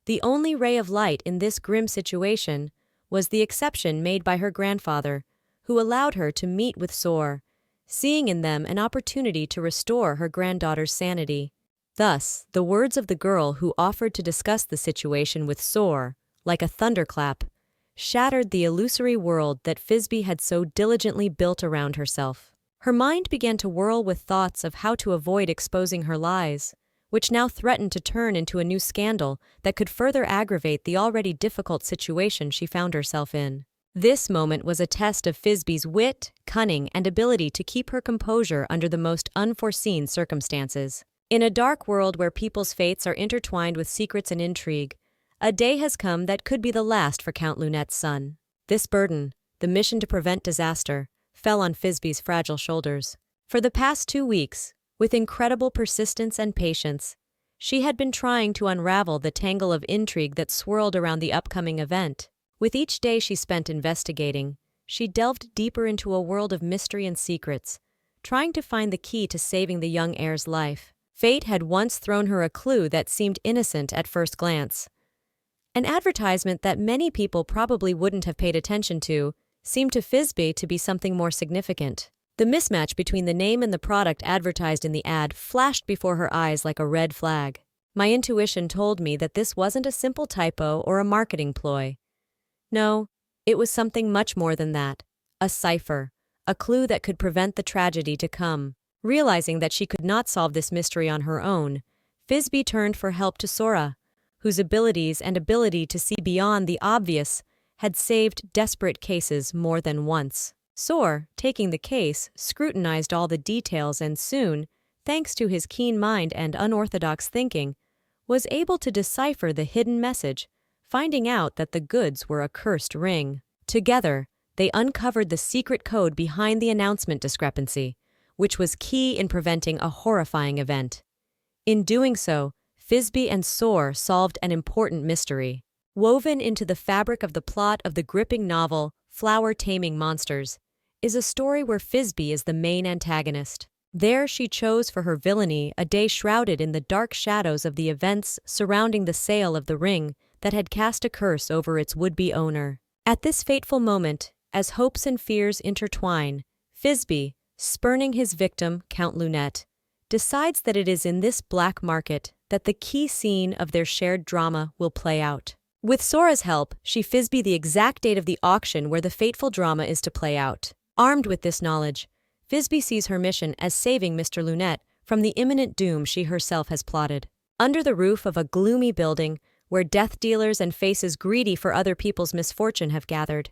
The only ray of light in this grim situation was the exception made by her grandfather, who allowed her to meet with Soar, seeing in them an opportunity to restore her granddaughter's sanity. Thus, the words of the girl who offered to discuss the situation with Soar, like a thunderclap, shattered the illusory world that Thisbe had so diligently built around herself. Her mind began to whirl with thoughts of how to avoid exposing her lies, which now threatened to turn into a new scandal that could further aggravate the already difficult situation she found herself in. This moment was a test of Thisbe's wit, cunning, and ability to keep her composure under the most unforeseen circumstances. In a dark world where people's fates are intertwined with secrets and intrigue, a day has come that could be the last for Count Lunette's son. This burden, the mission to prevent disaster, fell on Thisbe's fragile shoulders. For the past 2 weeks, with incredible persistence and patience, she had been trying to unravel the tangle of intrigue that swirled around the upcoming event. With each day she spent investigating, she delved deeper into a world of mystery and secrets, trying to find the key to saving the young heir's life. Fate had once thrown her a clue that seemed innocent at first glance. An advertisement that many people probably wouldn't have paid attention to seemed to Thisbe to be something more significant. The mismatch between the name and the product advertised in the ad flashed before her eyes like a red flag. My intuition told me that this wasn't a simple typo or a marketing ploy. No, it was something much more than that. A cipher, a clue that could prevent the tragedy to come. Realizing that she could not solve this mystery on her own, Thisbe turned for help to Sora, whose abilities and ability to see beyond the obvious had saved desperate cases more than once. Soar, taking the case, scrutinized all the details and soon, thanks to his keen mind and unorthodox thinking, was able to decipher the hidden message, finding out that the goods were a cursed ring. Together, they uncovered the secret code behind the announcement discrepancy, which was key in preventing a horrifying event. In doing so, Thisbe and Soar solved an important mystery. Woven into the fabric of the plot of the gripping novel Flower Taming Monsters is a story where Thisbe is the main antagonist. There she chose for her villainy a day shrouded in the dark shadows of the events surrounding the sale of the ring that had cast a curse over its would-be owner. At this fateful moment, as hopes and fears intertwine, Thisbe, spurning his victim, Count Lunette, decides that it is in this black market that the key scene of their shared drama will play out. With Sora's help, she Thisbe the exact date of the auction where the fateful drama is to play out. Armed with this knowledge, Thisbe sees her mission as saving Mr. Lunette from the imminent doom she herself has plotted. Under the roof of a gloomy building where death dealers and faces greedy for other people's misfortune have gathered,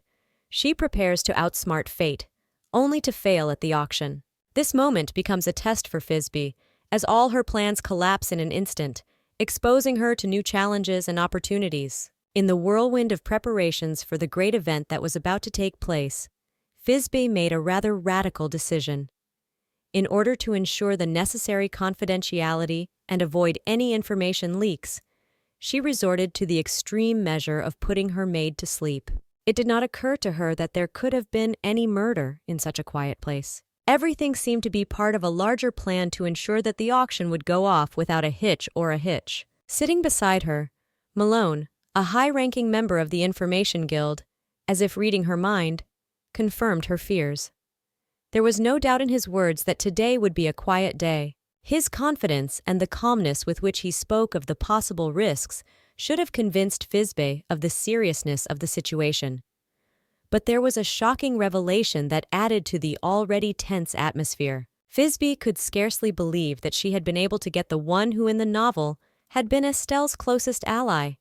she prepares to outsmart fate, only to fail at the auction. This moment becomes a test for Thisbe, as all her plans collapse in an instant, exposing her to new challenges and opportunities. In the whirlwind of preparations for the great event that was about to take place, Thisbe made a rather radical decision. In order to ensure the necessary confidentiality and avoid any information leaks, she resorted to the extreme measure of putting her maid to sleep. It did not occur to her that there could have been any murder in such a quiet place. Everything seemed to be part of a larger plan to ensure that the auction would go off without a hitch or a hitch. Sitting beside her, Malone, a high-ranking member of the Information Guild, as if reading her mind, confirmed her fears. There was no doubt in his words that today would be a quiet day. His confidence and the calmness with which he spoke of the possible risks should have convinced Fisby of the seriousness of the situation. But there was a shocking revelation that added to the already tense atmosphere. Fisby could scarcely believe that she had been able to get the one who in the novel had been Estelle's closest ally.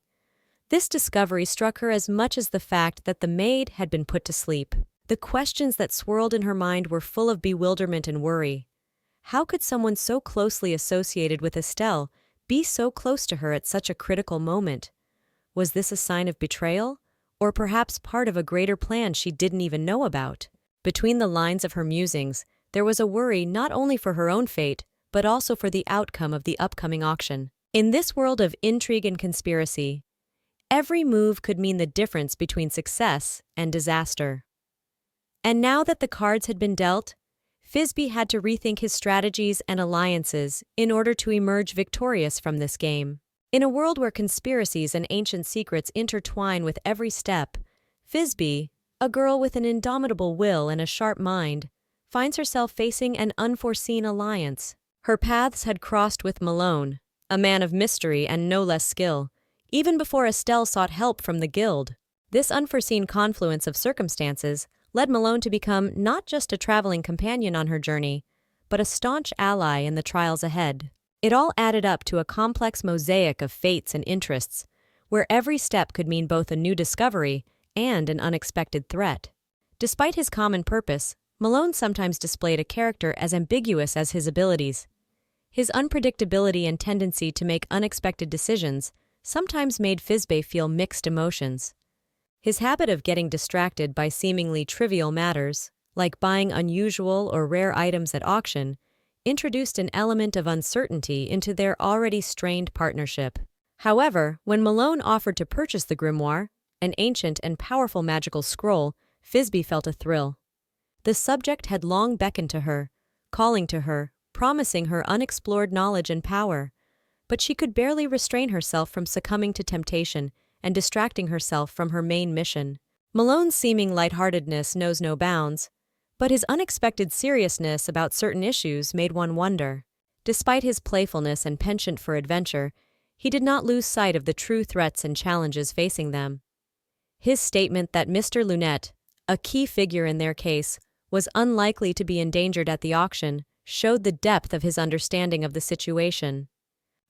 This discovery struck her as much as the fact that the maid had been put to sleep. The questions that swirled in her mind were full of bewilderment and worry. How could someone so closely associated with Estelle be so close to her at such a critical moment? Was this a sign of betrayal, or perhaps part of a greater plan she didn't even know about? Between the lines of her musings, there was a worry not only for her own fate, but also for the outcome of the upcoming auction. In this world of intrigue and conspiracy, every move could mean the difference between success and disaster. And now that the cards had been dealt, Fisby had to rethink his strategies and alliances in order to emerge victorious from this game. In a world where conspiracies and ancient secrets intertwine with every step, Fisby, a girl with an indomitable will and a sharp mind, finds herself facing an unforeseen alliance. Her paths had crossed with Malone, a man of mystery and no less skill, even before Estelle sought help from the guild. This unforeseen confluence of circumstances led Malone to become not just a traveling companion on her journey, but a staunch ally in the trials ahead. It all added up to a complex mosaic of fates and interests, where every step could mean both a new discovery and an unexpected threat. Despite his common purpose, Malone sometimes displayed a character as ambiguous as his abilities. His unpredictability and tendency to make unexpected decisions sometimes made Fisby feel mixed emotions. His habit of getting distracted by seemingly trivial matters, like buying unusual or rare items at auction, introduced an element of uncertainty into their already strained partnership. However, when Malone offered to purchase the grimoire, an ancient and powerful magical scroll, Fisby felt a thrill. The subject had long beckoned to her, calling to her, promising her unexplored knowledge and power. But she could barely restrain herself from succumbing to temptation and distracting herself from her main mission. Malone's seeming lightheartedness knows no bounds, but his unexpected seriousness about certain issues made one wonder. Despite his playfulness and penchant for adventure, he did not lose sight of the true threats and challenges facing them. His statement that Mr. Lunette, a key figure in their case, was unlikely to be endangered at the auction showed the depth of his understanding of the situation.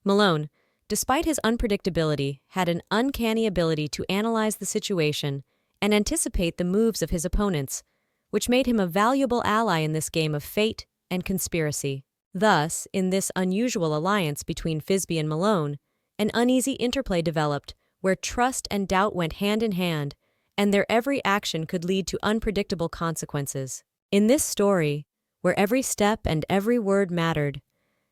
Malone, despite his unpredictability, had an uncanny ability to analyze the situation and anticipate the moves of his opponents, which made him a valuable ally in this game of fate and conspiracy. Thus, in this unusual alliance between Fisby and Malone, an uneasy interplay developed where trust and doubt went hand in hand, and their every action could lead to unpredictable consequences. In this story, where every step and every word mattered,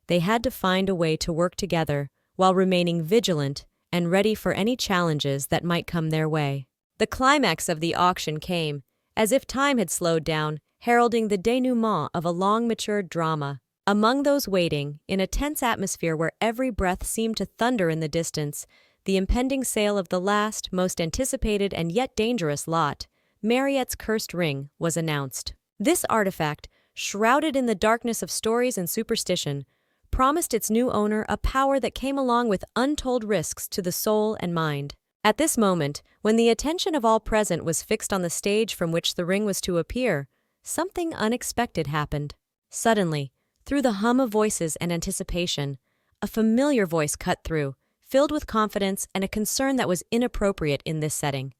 they had to find a way to work together while remaining vigilant and ready for any challenges that might come their way. The climax of the auction came, as if time had slowed down, heralding the denouement of a long-matured drama. Among those waiting, in a tense atmosphere where every breath seemed to thunder in the distance, the impending sale of the last, most anticipated and yet dangerous lot, Mariette's cursed ring, was announced. This artifact, shrouded in the darkness of stories and superstition, promised its new owner a power that came along with untold risks to the soul and mind. At this moment, when the attention of all present was fixed on the stage from which the ring was to appear, something unexpected happened. Suddenly, through the hum of voices and anticipation, a familiar voice cut through, filled with confidence and a concern that was inappropriate in this setting.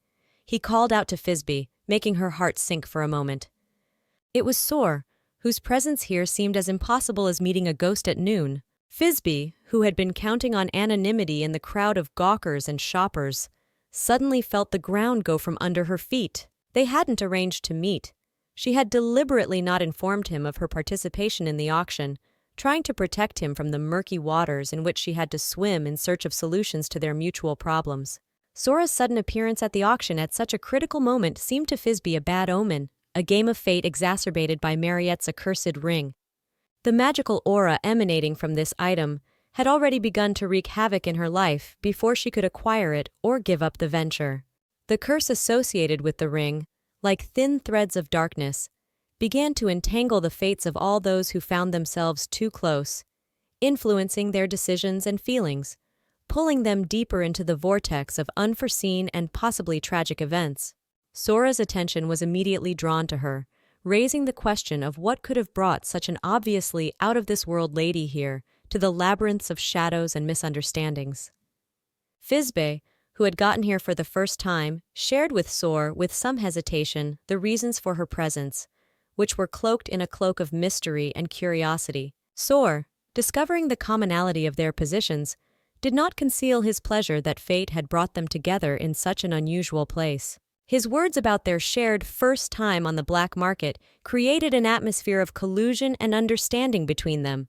He called out to Fisby, making her heart sink for a moment. It was Soar, whose presence here seemed as impossible as meeting a ghost at noon. Fisby, who had been counting on anonymity in the crowd of gawkers and shoppers, suddenly felt the ground go from under her feet. They hadn't arranged to meet. She had deliberately not informed him of her participation in the auction, trying to protect him from the murky waters in which she had to swim in search of solutions to their mutual problems. Sora's sudden appearance at the auction at such a critical moment seemed to Fisby a bad omen, a game of fate exacerbated by Mariette's accursed ring. The magical aura emanating from this item had already begun to wreak havoc in her life before she could acquire it or give up the venture. The curse associated with the ring, like thin threads of darkness, began to entangle the fates of all those who found themselves too close, influencing their decisions and feelings, pulling them deeper into the vortex of unforeseen and possibly tragic events. Sora's attention was immediately drawn to her, raising the question of what could have brought such an obviously out-of-this-world lady here to the labyrinths of shadows and misunderstandings. Fizbe, who had gotten here for the first time, shared with Sora, with some hesitation, the reasons for her presence, which were cloaked in a cloak of mystery and curiosity. Sora, discovering the commonality of their positions, did not conceal his pleasure that fate had brought them together in such an unusual place. His words about their shared first time on the black market created an atmosphere of collusion and understanding between them,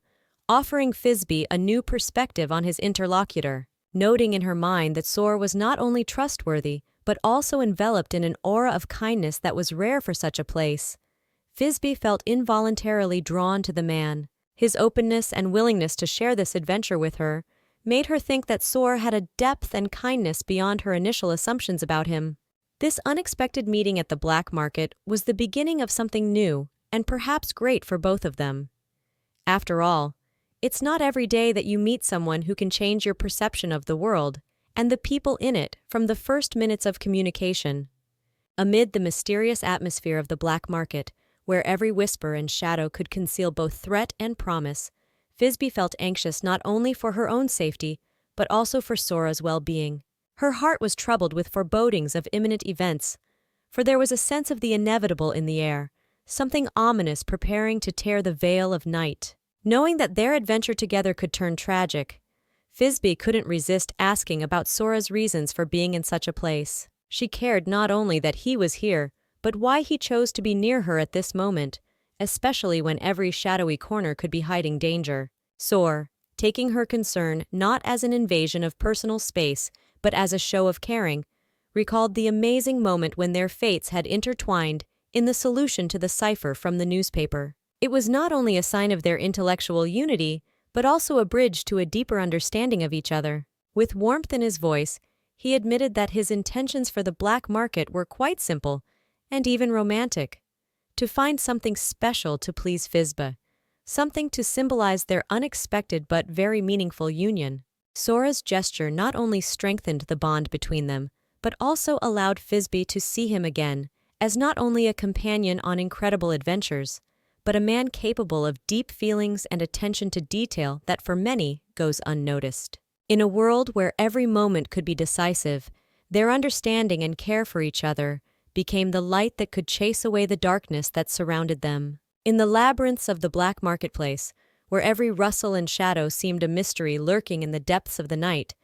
offering Fizbe a new perspective on his interlocutor. Noting in her mind that Sora was not only trustworthy, but also enveloped in an aura of kindness that was rare for such a place, Fizbe felt involuntarily drawn to the man. His openness and willingness to share this adventure with her made her think that Sora had a depth and kindness beyond her initial assumptions about him. This unexpected meeting at the black market was the beginning of something new and perhaps great for both of them. After all, it's not every day that you meet someone who can change your perception of the world and the people in it from the first minutes of communication. Amid the mysterious atmosphere of the black market, where every whisper and shadow could conceal both threat and promise, Fizbe felt anxious not only for her own safety, but also for Sora's well-being. Her heart was troubled with forebodings of imminent events, for there was a sense of the inevitable in the air, something ominous preparing to tear the veil of night. Knowing that their adventure together could turn tragic, Fizbe couldn't resist asking about Sora's reasons for being in such a place. She cared not only that he was here, but why he chose to be near her at this moment, especially when every shadowy corner could be hiding danger. Sora, taking her concern not as an invasion of personal space, but as a show of caring, recalled the amazing moment when their fates had intertwined in the solution to the cipher from the newspaper. It was not only a sign of their intellectual unity, but also a bridge to a deeper understanding of each other. With warmth in his voice, he admitted that his intentions for the black market were quite simple and even romantic: to find something special to please Fizbe, something to symbolize their unexpected but very meaningful union. Sora's gesture not only strengthened the bond between them, but also allowed Fizbe to see him again as not only a companion on incredible adventures, but a man capable of deep feelings and attention to detail that for many goes unnoticed. In a world where every moment could be decisive, their understanding and care for each other became the light that could chase away the darkness that surrounded them. In the labyrinths of the black marketplace, where every rustle and shadow seemed a mystery lurking in the depths of the night,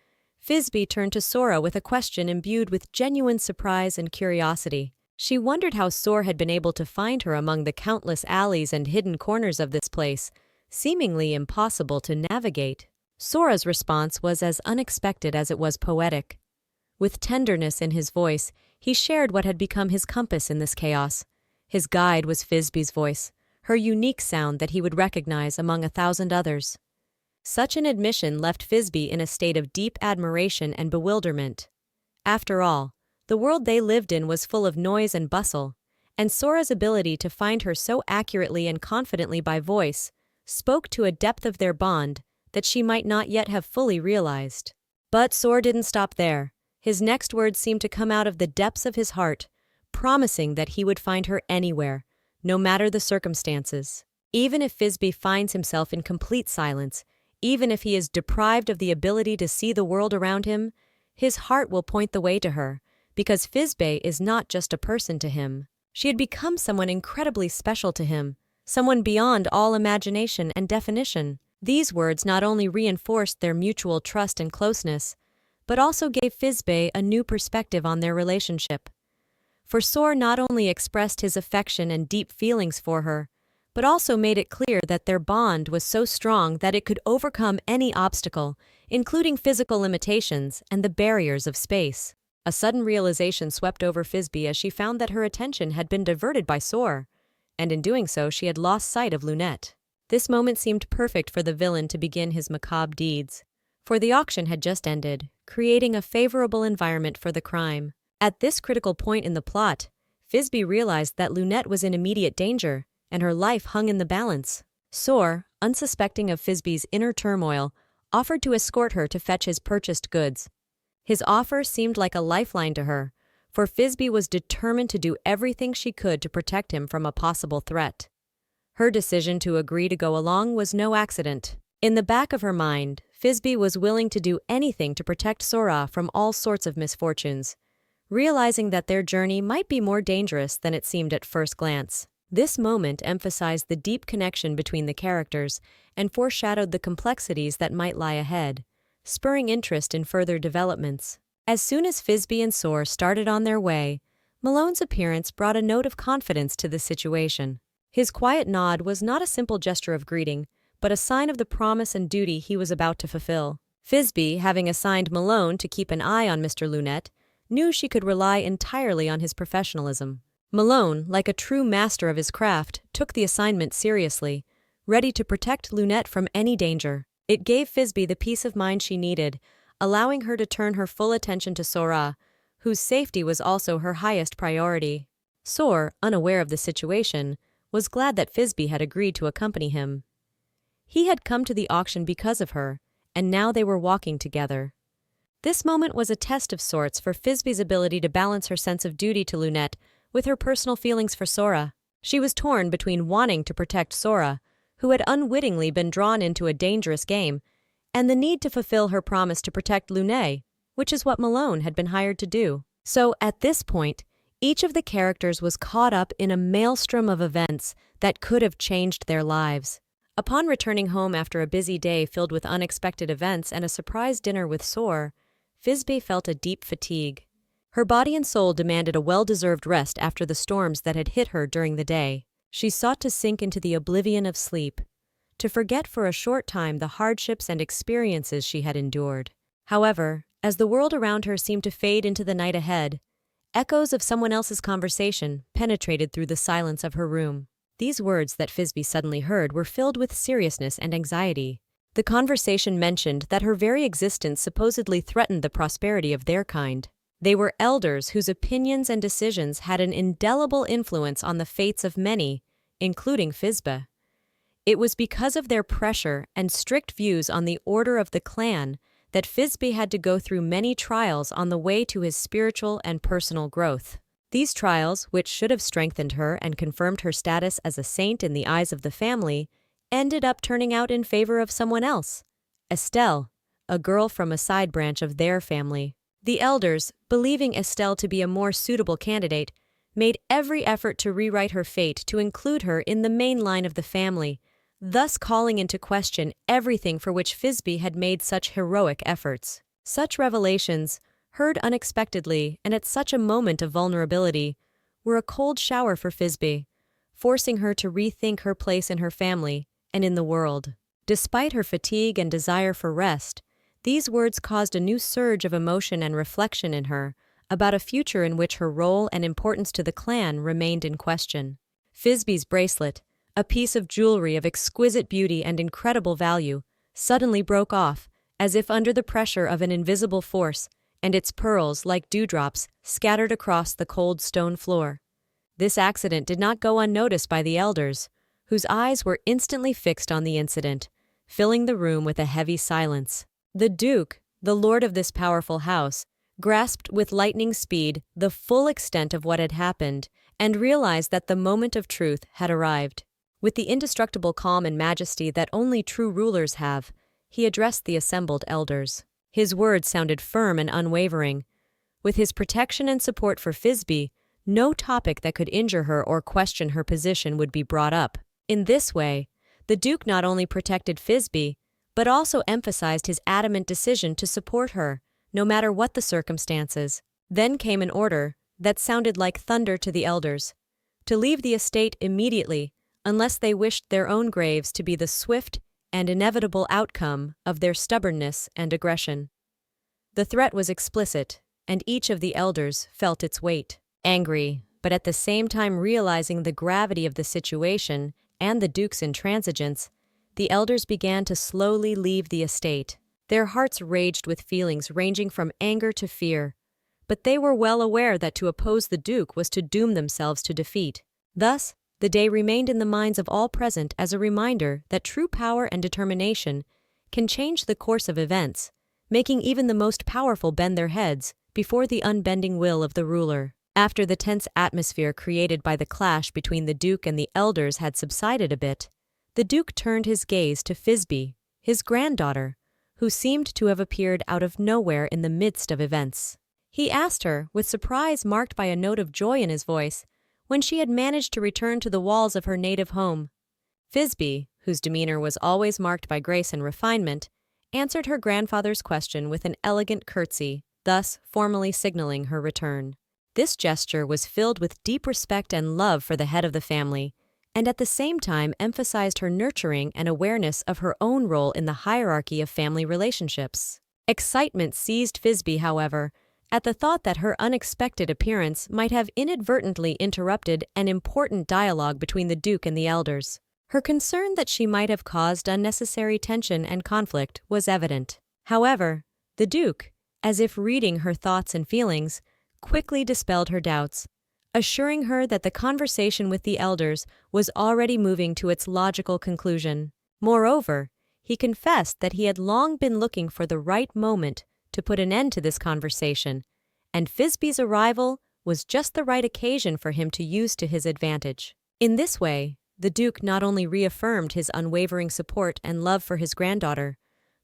Fizbe turned to Sora with a question imbued with genuine surprise and curiosity. She wondered how Sora had been able to find her among the countless alleys and hidden corners of this place, seemingly impossible to navigate. Sora's response was as unexpected as it was poetic. With tenderness in his voice, he shared what had become his compass in this chaos. His guide was Fizbe's voice, her unique sound that he would recognize among 1,000 others. Such an admission left Fizbe in a state of deep admiration and bewilderment. After all, the world they lived in was full of noise and bustle, and Sora's ability to find her so accurately and confidently by voice spoke to a depth of their bond that she might not yet have fully realized. But Sora didn't stop there. His next words seemed to come out of the depths of his heart, promising that he would find her anywhere, no matter the circumstances. Even if Fizbe finds himself in complete silence, even if he is deprived of the ability to see the world around him, his heart will point the way to her, because Fizbe is not just a person to him. She had become someone incredibly special to him, someone beyond all imagination and definition. These words not only reinforced their mutual trust and closeness, but also gave Fizbe a new perspective on their relationship. For Sora not only expressed his affection and deep feelings for her, but also made it clear that their bond was so strong that it could overcome any obstacle, including physical limitations and the barriers of space. A sudden realization swept over Fizby as she found that her attention had been diverted by Soar, and in doing so she had lost sight of Lunette. This moment seemed perfect for the villain to begin his macabre deeds, for the auction had just ended, creating a favorable environment for the crime. At this critical point in the plot, Fizby realized that Lunette was in immediate danger, and her life hung in the balance. Soar, unsuspecting of Fizby's inner turmoil, offered to escort her to fetch his purchased goods. His offer seemed like a lifeline to her, for Fizby was determined to do everything she could to protect him from a possible threat. Her decision to agree to go along was no accident. In the back of her mind, Fizby was willing to do anything to protect Sora from all sorts of misfortunes, realizing that their journey might be more dangerous than it seemed at first glance. This moment emphasized the deep connection between the characters and foreshadowed the complexities that might lie ahead, spurring interest in further developments. As soon as Fizby and Soar started on their way, Malone's appearance brought a note of confidence to the situation. His quiet nod was not a simple gesture of greeting, but a sign of the promise and duty he was about to fulfill. Fizby, having assigned Malone to keep an eye on Mr. Lunette, knew she could rely entirely on his professionalism. Malone, like a true master of his craft, took the assignment seriously, ready to protect Lunette from any danger. It gave Fizby the peace of mind she needed, allowing her to turn her full attention to Sora, whose safety was also her highest priority. Soar, unaware of the situation, was glad that Fizby had agreed to accompany him. He had come to the auction because of her, and now they were walking together. This moment was a test of sorts for Fizby's ability to balance her sense of duty to Lunette with her personal feelings for Sora. She was torn between wanting to protect Sora, who had unwittingly been drawn into a dangerous game, and the need to fulfill her promise to protect Lunette, which is what Malone had been hired to do. So, at this point, each of the characters was caught up in a maelstrom of events that could have changed their lives. Upon returning home after a busy day filled with unexpected events and a surprise dinner with Soar, Fizby felt a deep fatigue. Her body and soul demanded a well-deserved rest after the storms that had hit her during the day. She sought to sink into the oblivion of sleep, to forget for a short time the hardships and experiences she had endured. However, as the world around her seemed to fade into the night ahead, echoes of someone else's conversation penetrated through the silence of her room. These words that Fizby suddenly heard were filled with seriousness and anxiety. The conversation mentioned that her very existence supposedly threatened the prosperity of their kind. They were elders whose opinions and decisions had an indelible influence on the fates of many, including Fizba. It was because of their pressure and strict views on the order of the clan that Fizby had to go through many trials on the way to his spiritual and personal growth. These trials, which should have strengthened her and confirmed her status as a saint in the eyes of the family, ended up turning out in favor of someone else, Estelle, a girl from a side branch of their family. The elders, believing Estelle to be a more suitable candidate, made every effort to rewrite her fate to include her in the main line of the family, thus calling into question everything for which Fizby had made such heroic efforts. Such revelations, heard unexpectedly and at such a moment of vulnerability, were a cold shower for Fizby, forcing her to rethink her place in her family and in the world. Despite her fatigue and desire for rest, these words caused a new surge of emotion and reflection in her about a future in which her role and importance to the clan remained in question. Fizby's bracelet, a piece of jewelry of exquisite beauty and incredible value, suddenly broke off, as if under the pressure of an invisible force, and its pearls, like dewdrops, scattered across the cold stone floor. This accident did not go unnoticed by the elders, whose eyes were instantly fixed on the incident, filling the room with a heavy silence. The Duke, the lord of this powerful house, grasped with lightning speed the full extent of what had happened and realized that the moment of truth had arrived. With the indestructible calm and majesty that only true rulers have, he addressed the assembled elders. His words sounded firm and unwavering. With his protection and support for Fizby, no topic that could injure her or question her position would be brought up. In this way, the Duke not only protected Fizby, but also emphasized his adamant decision to support her, no matter what the circumstances. Then came an order that sounded like thunder to the elders, to leave the estate immediately, unless they wished their own graves to be the swift and inevitable outcome of their stubbornness and aggression. The threat was explicit, and each of the elders felt its weight. Angry, but at the same time realizing the gravity of the situation and the Duke's intransigence, the elders began to slowly leave the estate. Their hearts raged with feelings ranging from anger to fear, but they were well aware that to oppose the Duke was to doom themselves to defeat. Thus, the day remained in the minds of all present as a reminder that true power and determination can change the course of events, making even the most powerful bend their heads before the unbending will of the ruler. After the tense atmosphere created by the clash between the Duke and the elders had subsided a bit, the Duke turned his gaze to Thisbe, his granddaughter, who seemed to have appeared out of nowhere in the midst of events. He asked her, with surprise marked by a note of joy in his voice, when she had managed to return to the walls of her native home. Thisbe, whose demeanor was always marked by grace and refinement, answered her grandfather's question with an elegant curtsy, thus formally signaling her return. This gesture was filled with deep respect and love for the head of the family, and at the same time emphasized her nurturing and awareness of her own role in the hierarchy of family relationships. Excitement seized Thisbe, however, at the thought that her unexpected appearance might have inadvertently interrupted an important dialogue between the Duke and the elders. Her concern that she might have caused unnecessary tension and conflict was evident. However, the Duke, as if reading her thoughts and feelings, quickly dispelled her doubts, assuring her that the conversation with the elders was already moving to its logical conclusion. Moreover, he confessed that he had long been looking for the right moment to put an end to this conversation, and Thisbe's arrival was just the right occasion for him to use to his advantage. In this way, the Duke not only reaffirmed his unwavering support and love for his granddaughter,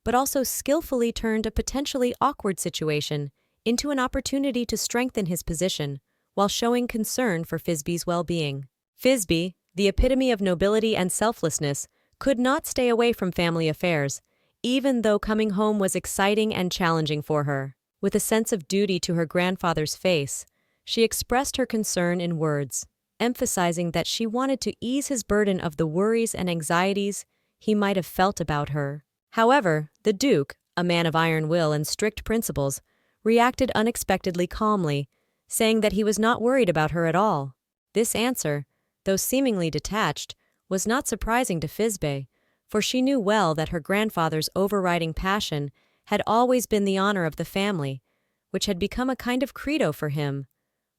but also skillfully turned a potentially awkward situation into an opportunity to strengthen his position while showing concern for Thisbe's well-being. Thisbe, the epitome of nobility and selflessness, could not stay away from family affairs, even though coming home was exciting and challenging for her. With a sense of duty to her grandfather's face, she expressed her concern in words, emphasizing that she wanted to ease his burden of the worries and anxieties he might have felt about her. However, the Duke, a man of iron will and strict principles, reacted unexpectedly calmly, saying that he was not worried about her at all. This answer, though seemingly detached, was not surprising to Thisbe, for she knew well that her grandfather's overriding passion had always been the honor of the family, which had become a kind of credo for him,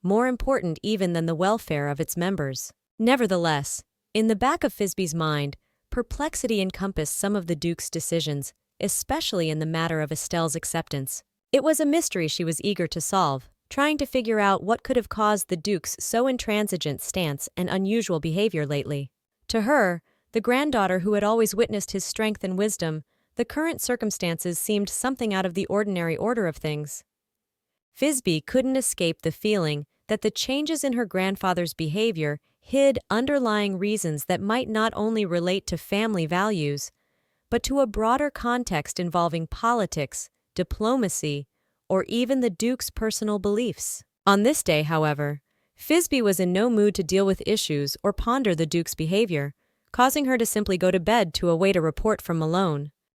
more important even than the welfare of its members. Nevertheless, in the back of Thisbe's mind, perplexity encompassed some of the Duke's decisions, especially in the matter of Estelle's acceptance. It was a mystery she was eager to solve, trying to figure out what could have caused the Duke's so intransigent stance and unusual behavior lately. To her, the granddaughter who had always witnessed his strength and wisdom, the current circumstances seemed something out of the ordinary order of things. Thisbe couldn't escape the feeling that the changes in her grandfather's behavior hid underlying reasons that might not only relate to family values, but to a broader context involving politics, diplomacy, or even the Duke's personal beliefs. On this day, however, Thisbe was in no mood to deal with issues or ponder the Duke's behavior, causing her to simply go to bed to await a report from Malone.